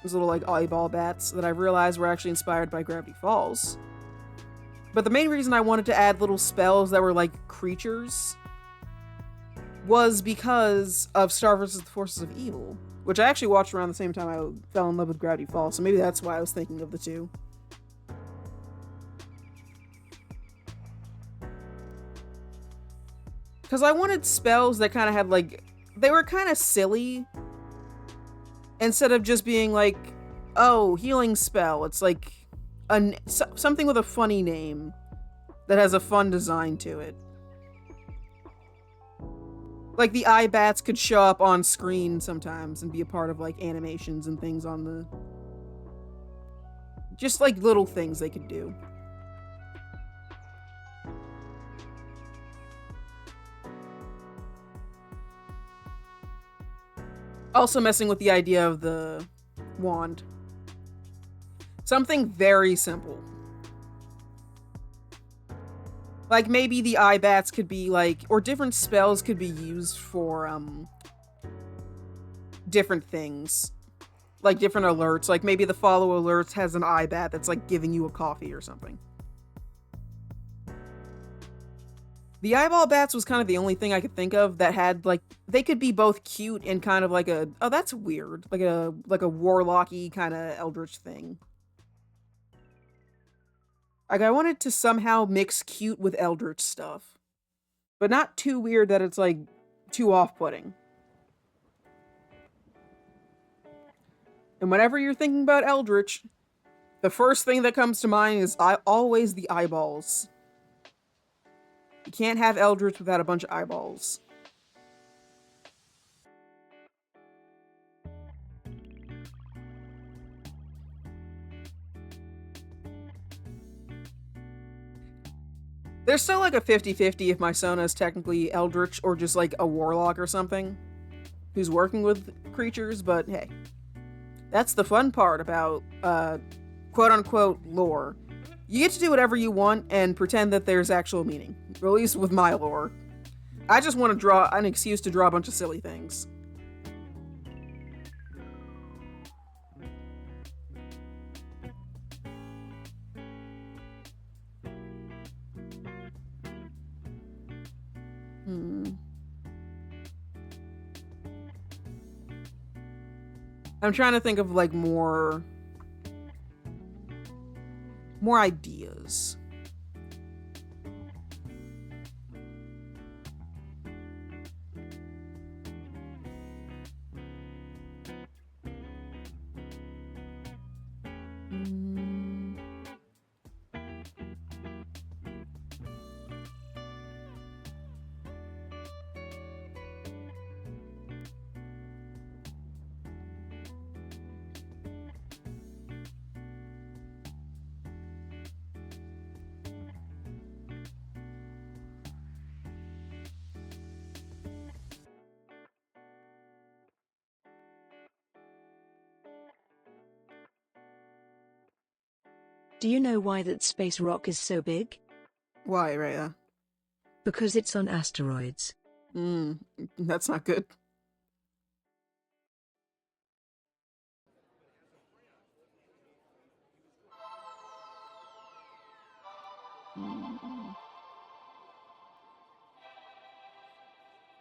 These little like eyeball bats that I realized were actually inspired by Gravity Falls. But the main reason I wanted to add little spells that were like creatures was because of Star vs. the Forces of Evil, which I actually watched around the same time I fell in love with Gravity Falls, so maybe that's why I was thinking of the two. Because I wanted spells that kind of had like, they were kind of silly, instead of just being like, oh, healing spell. It's like something with a funny name that has a fun design to it. Like the eye bats could show up on screen sometimes and be a part of like animations and things on the... Just like little things they could do. Also messing with the idea of the wand. Something very simple. Like maybe the eye bats could be like, or different spells could be used for different things. Like different alerts. Like maybe the follow alerts has an eye bat that's like giving you a coffee or something. The eyeball bats was kind of the only thing I could think of that had like, they could be both cute and kind of like a, oh that's weird, like a warlocky kind of eldritch thing. Like, I wanted to somehow mix cute with eldritch stuff, but not too weird that it's, like, too off-putting. And whenever you're thinking about eldritch, the first thing that comes to mind is always the eyeballs. You can't have eldritch without a bunch of eyeballs. There's still like a 50-50 if my Sona is technically eldritch or just like a warlock or something who's working with creatures, but hey. That's the fun part about quote-unquote lore. You get to do whatever you want and pretend that there's actual meaning. Or at least with my lore. I just want to draw an excuse to draw a bunch of silly things. I'm trying to think of like more ideas. Do you know why that space rock is so big? Why, Rhea? Because it's on asteroids. That's not good.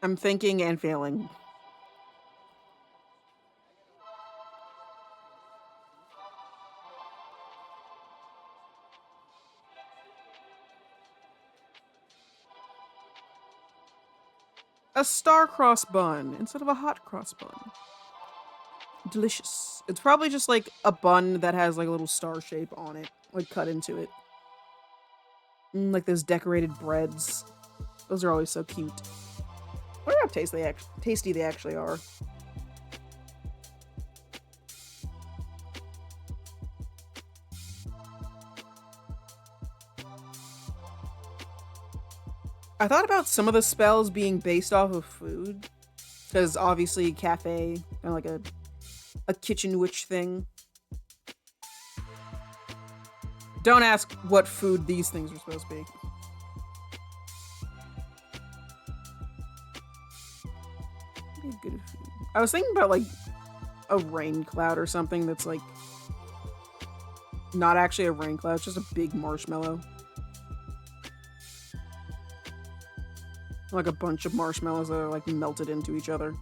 I'm thinking and failing. A star-crossed bun instead of a hot cross bun. Delicious. It's probably just like a bun that has like a little star shape on it, like cut into it. Like those decorated breads. Those are always so cute. I wonder how tasty they actually are. I thought about some of the spells being based off of food. Because obviously cafe, kind of like a kitchen witch thing. Don't ask what food these things are supposed to be. Good food. I was thinking about like a rain cloud or something that's like not actually a rain cloud, it's just a big marshmallow. Like a bunch of marshmallows that are like melted into each other.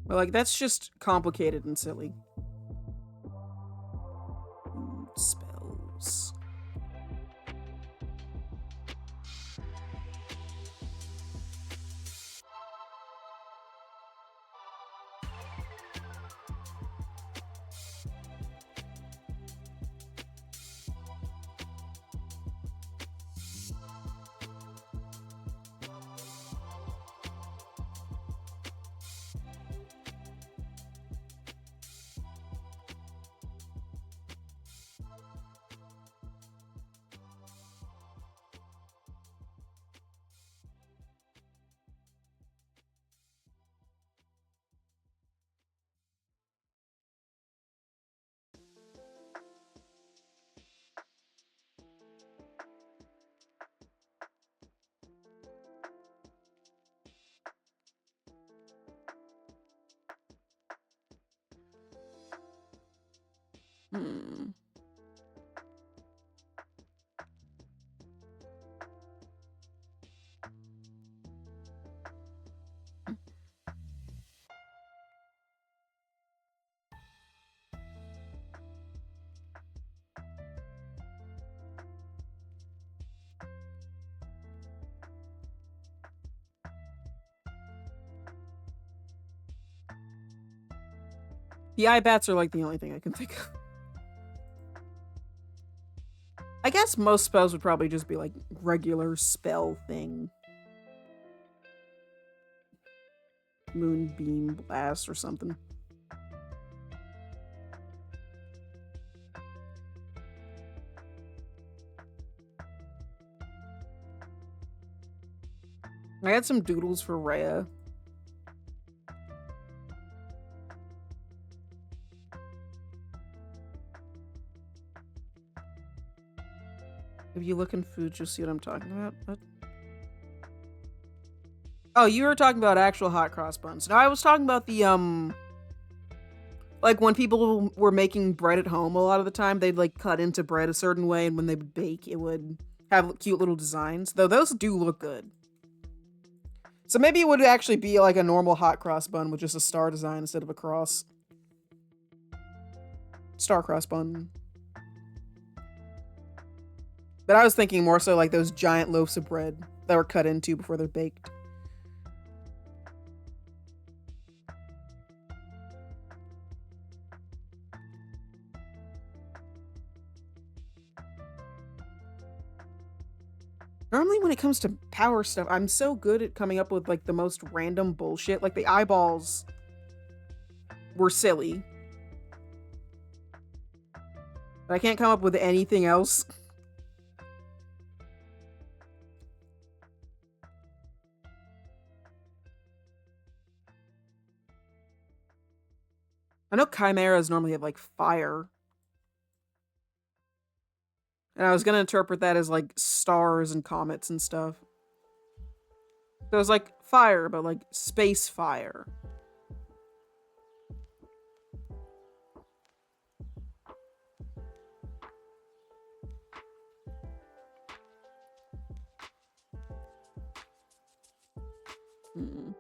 But like that's just complicated and silly. Spells. Hmm. The eye bats are like the only thing I can think of. I guess most spells would probably just be like regular spell thing. Moonbeam blast or something. I had some doodles for Rhea. If you look in food, you'll see what I'm talking about. What? Oh, you were talking about actual hot cross buns. No, I was talking about the like when people were making bread at home a lot of the time, they'd like cut into bread a certain way, and when they would bake, it would have cute little designs. Though those do look good. So maybe it would actually be like a normal hot cross bun with just a star design instead of a cross. Star cross bun. But I was thinking more so like those giant loaves of bread that were cut into before they're baked. Normally when it comes to power stuff, I'm so good at coming up with like the most random bullshit. Like the eyeballs were silly. But I can't come up with anything else. I know chimeras normally have like fire. And I was gonna interpret that as like stars and comets and stuff. So it was like fire, but like space fire. Hmm.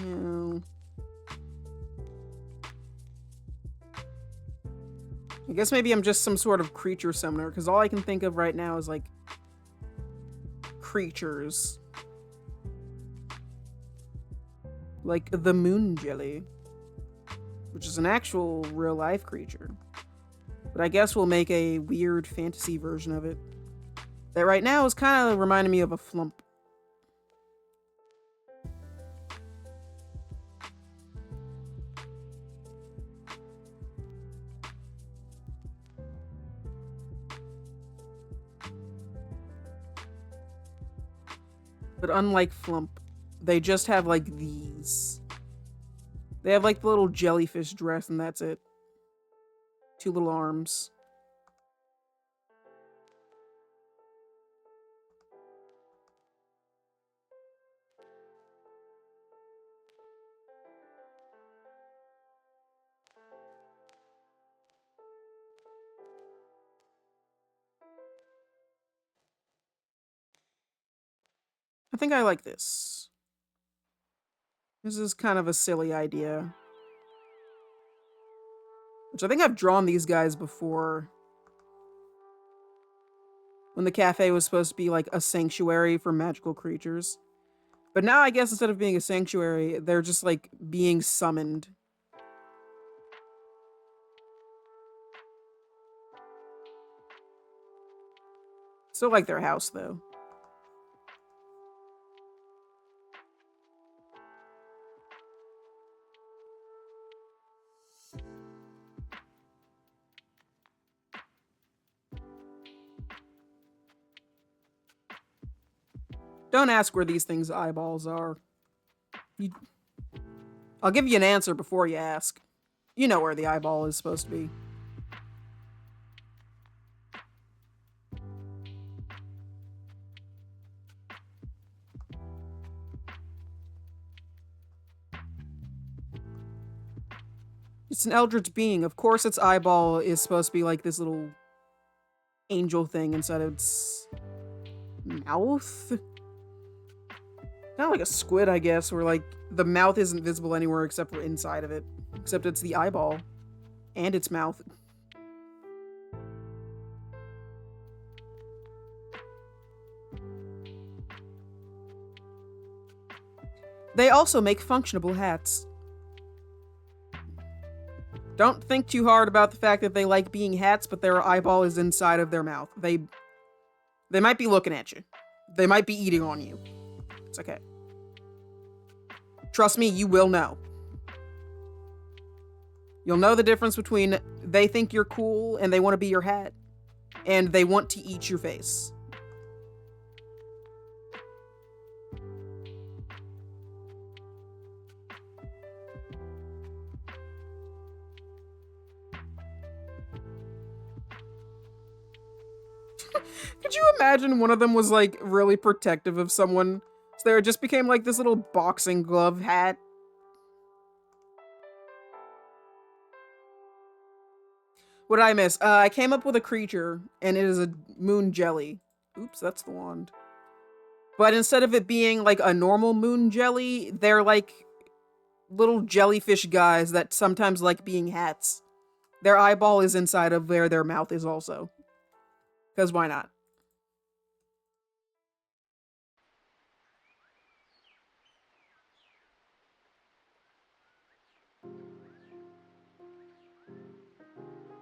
No. I guess maybe I'm just some sort of creature summoner, because all I can think of right now is like creatures. Like the moon jelly, which is an actual real life creature. But I guess we'll make a weird fantasy version of it. That right now is kind of reminding me of a flump. But unlike flump, they just have like these. They have like the little jellyfish dress and that's it. Two little arms. I think I like this. This is kind of a silly idea. Which I think I've drawn these guys before. When the cafe was supposed to be like a sanctuary for magical creatures. But now I guess instead of being a sanctuary, they're just like being summoned. Still like their house though. Don't ask where these things' eyeballs are. I'll give you an answer before you ask. You know where the eyeball is supposed to be. It's an eldritch being. Of course its eyeball is supposed to be like this little angel thing inside of its mouth. Kind of like a squid, I guess, where like the mouth isn't visible anywhere except for inside of it. Except it's the eyeball and its mouth. They also make functionable hats. Don't think too hard about the fact that they like being hats, but their eyeball is inside of their mouth. They might be looking at you. They might be eating on you. It's okay. Trust me, you will know. You'll know the difference between they think you're cool and they want to be your hat, and they want to eat your face. Could you imagine one of them was like really protective of someone? So there just became like this little boxing glove hat. What did I miss? I came up with a creature, and it is a moon jelly. Oops, that's the wand. But instead of it being like a normal moon jelly, they're like little jellyfish guys that sometimes like being hats. Their eyeball is inside of where their mouth is also. Because why not?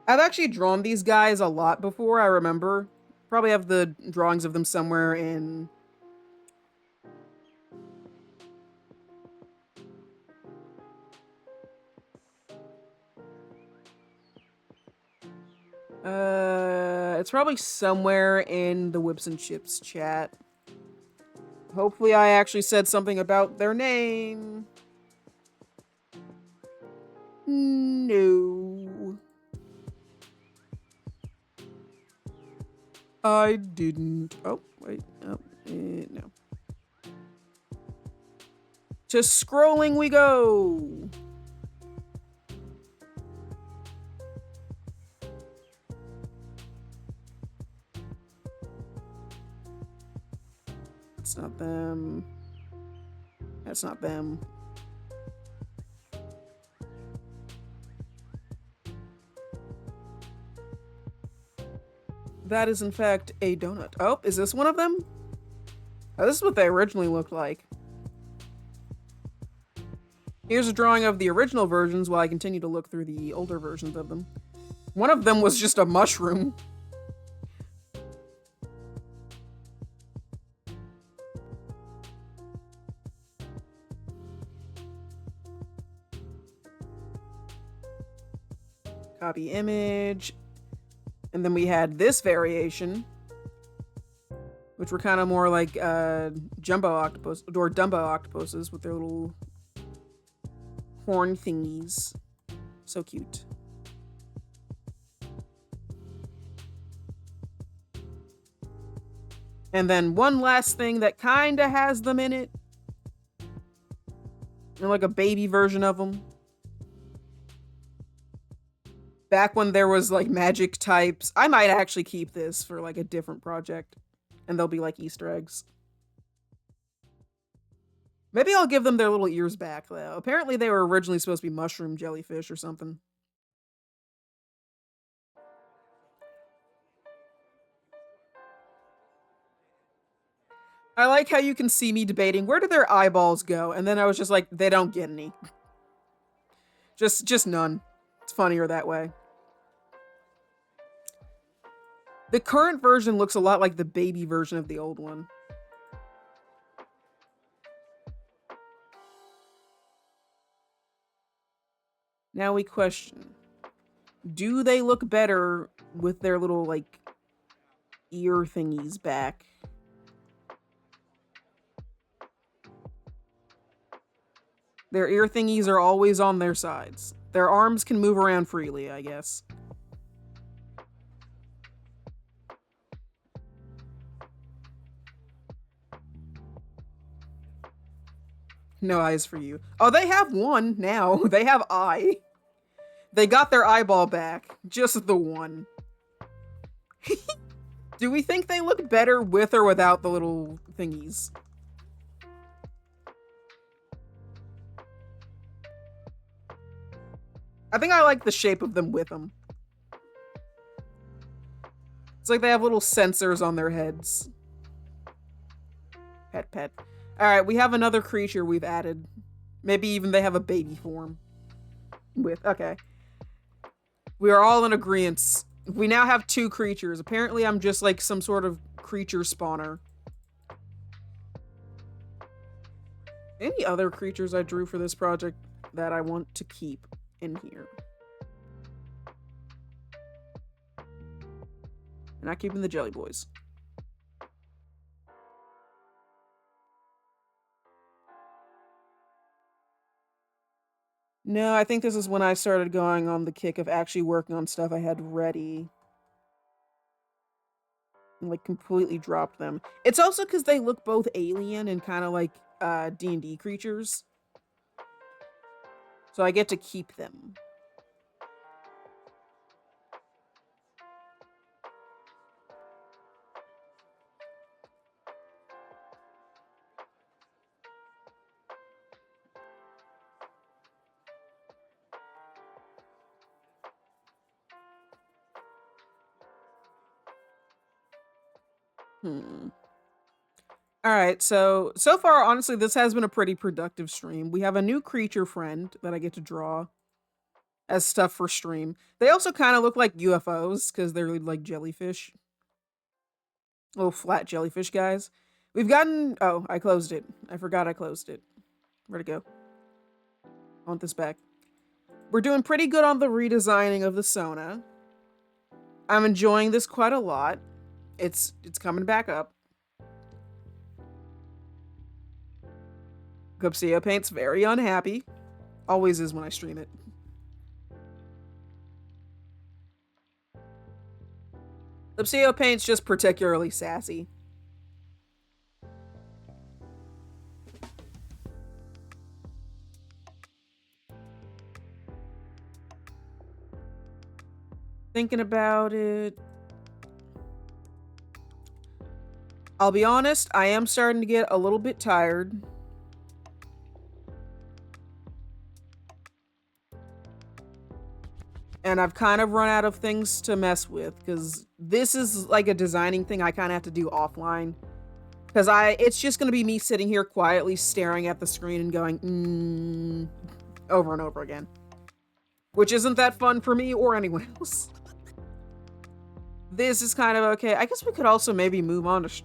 I've actually drawn these guys a lot before, I remember. Probably have the drawings of them somewhere in... it's probably somewhere in the Whips and Chips chat. Hopefully I actually said something about their name. No. I didn't. Oh, wait. Oh, no. To scrolling we go. That's not them. That's not them. That is, in fact, a donut. Oh, is this one of them? Oh, this is what they originally looked like. Here's a drawing of the original versions while I continue to look through the older versions of them. One of them was just a mushroom. Copy image. And then we had this variation, which were kind of more like jumbo octopus or Dumbo octopuses with their little horn thingies. So cute. And then one last thing that kind of has them in it. They're like a baby version of them. Back when there was like magic types. I might actually keep this for like a different project. And they'll be like Easter eggs. Maybe I'll give them their little ears back though. Apparently they were originally supposed to be mushroom jellyfish or something. I like how you can see me debating, where do their eyeballs go? And then I was just like, they don't get any. Just none. It's funnier that way. The current version looks a lot like the baby version of the old one. Now we question, do they look better with their little, like, ear thingies back? Their ear thingies are always on their sides. Their arms can move around freely, I guess. No eyes for you. Oh, they have one now. They have eye. They got their eyeball back. Just the one. Do we think they look better with or without the little thingies? I think I like the shape of them with them. It's like they have little sensors on their heads. Pet. Alright, we have another creature we've added. Maybe even they have a baby form. Okay. We are all in agreement. We now have 2 creatures. Apparently I'm just like some sort of creature spawner. Any other creatures I drew for this project that I want to keep in here? I'm not keeping the jelly boys. No, I think this is when I started going on the kick of actually working on stuff I had ready. And, like, completely dropped them. It's also because they look both alien and kind of like D&D creatures. So I get to keep them. Alright, so far, honestly, this has been a pretty productive stream. We have a new creature friend that I get to draw as stuff for stream. They also kind of look like UFOs, because they're like jellyfish. Little flat jellyfish guys. We've gotten... Oh, I closed it. I forgot I closed it. Where'd it go? I want this back. We're doing pretty good on the redesigning of the Sona. I'm enjoying this quite a lot. It's coming back up. Gupseo Paint's very unhappy. Always is when I stream it. Gupseo Paint's just particularly sassy. Thinking about it. I'll be honest, I am starting to get a little bit tired. And I've kind of run out of things to mess with, because this is like a designing thing I kind of have to do offline. Because it's just going to be me sitting here quietly staring at the screen and going, over and over again. Which isn't that fun for me or anyone else. This is kind of okay. I guess we could also maybe move on to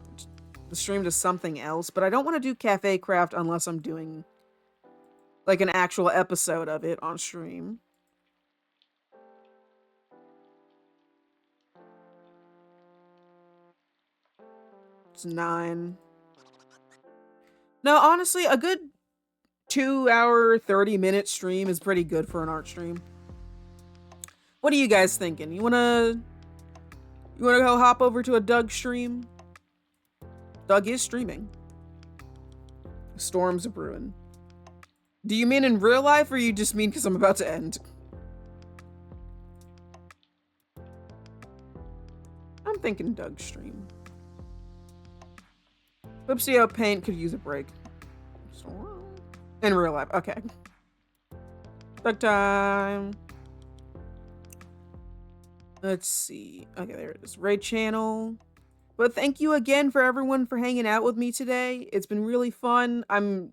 the stream to something else, but I don't want to do Cafe Craft unless I'm doing like an actual episode of it on stream. It's 9. No, honestly, a good 2-hour, 30-minute stream is pretty good for an art stream. What are you guys thinking? You wanna go hop over to a Doug stream? Doug is streaming. Storms are brewing. Do you mean in real life, or you just mean because I'm about to end? I'm thinking Doug stream. Flipsio Paint could use a break. In real life, okay. Doug time. Let's see. Okay, there it is. Raid channel. But thank you again for everyone for hanging out with me today. It's been really fun.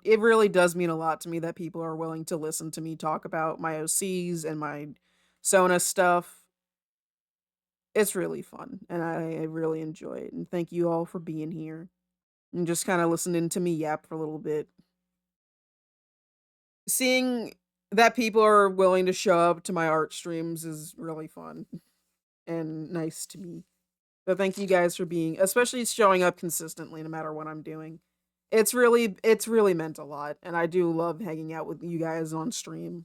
It really does mean a lot to me that people are willing to listen to me talk about my OCs and my Sona stuff. It's really fun, and I really enjoy it. And thank you all for being here and just kind of listening to me yap for a little bit. Seeing that people are willing to show up to my art streams is really fun and nice to me. So thank you guys for especially showing up consistently no matter what I'm doing. it's really meant a lot, and I do love hanging out with you guys on stream.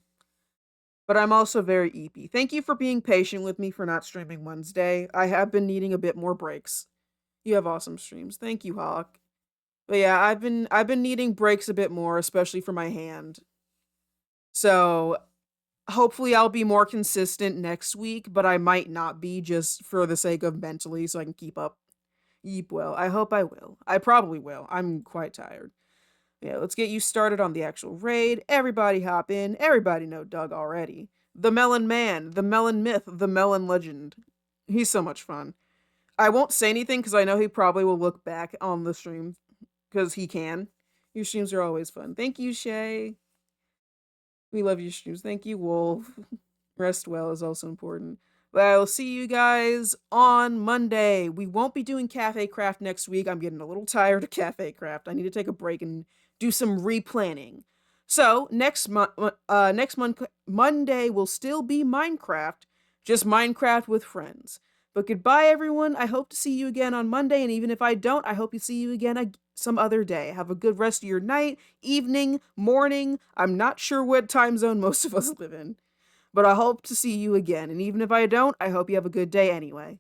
But I'm also very eepy. Thank you for being patient with me for not streaming Wednesday. I have been needing a bit more breaks. You have awesome streams. Thank you, Hawk. But yeah, I've been needing breaks a bit more, especially for my hand. So hopefully I'll be more consistent next week, but I might not be just for the sake of mentally so I can keep up. Yeep well. I hope I will. I probably will. I'm quite tired. Yeah, let's get you started on the actual raid. Everybody hop in. Everybody know Doug already. The Melon Man, the Melon Myth, the Melon Legend. He's so much fun. I won't say anything because I know he probably will look back on the stream because he can. Your streams are always fun. Thank you, Shay. We love your streams. Thank you, Wolf. Rest well is also important. But I'll see you guys on Monday. We won't be doing Cafe Craft next week. I'm getting a little tired of Cafe Craft. I need to take a break and do some replanning. So next month, Monday will still be Minecraft, just Minecraft with friends. But goodbye, everyone. I hope to see you again on Monday, and even if I don't, I hope you see you again some other day. Have a good rest of your night, evening, morning. I'm not sure what time zone most of us live in. But I hope to see you again, and even if I don't, I hope you have a good day anyway.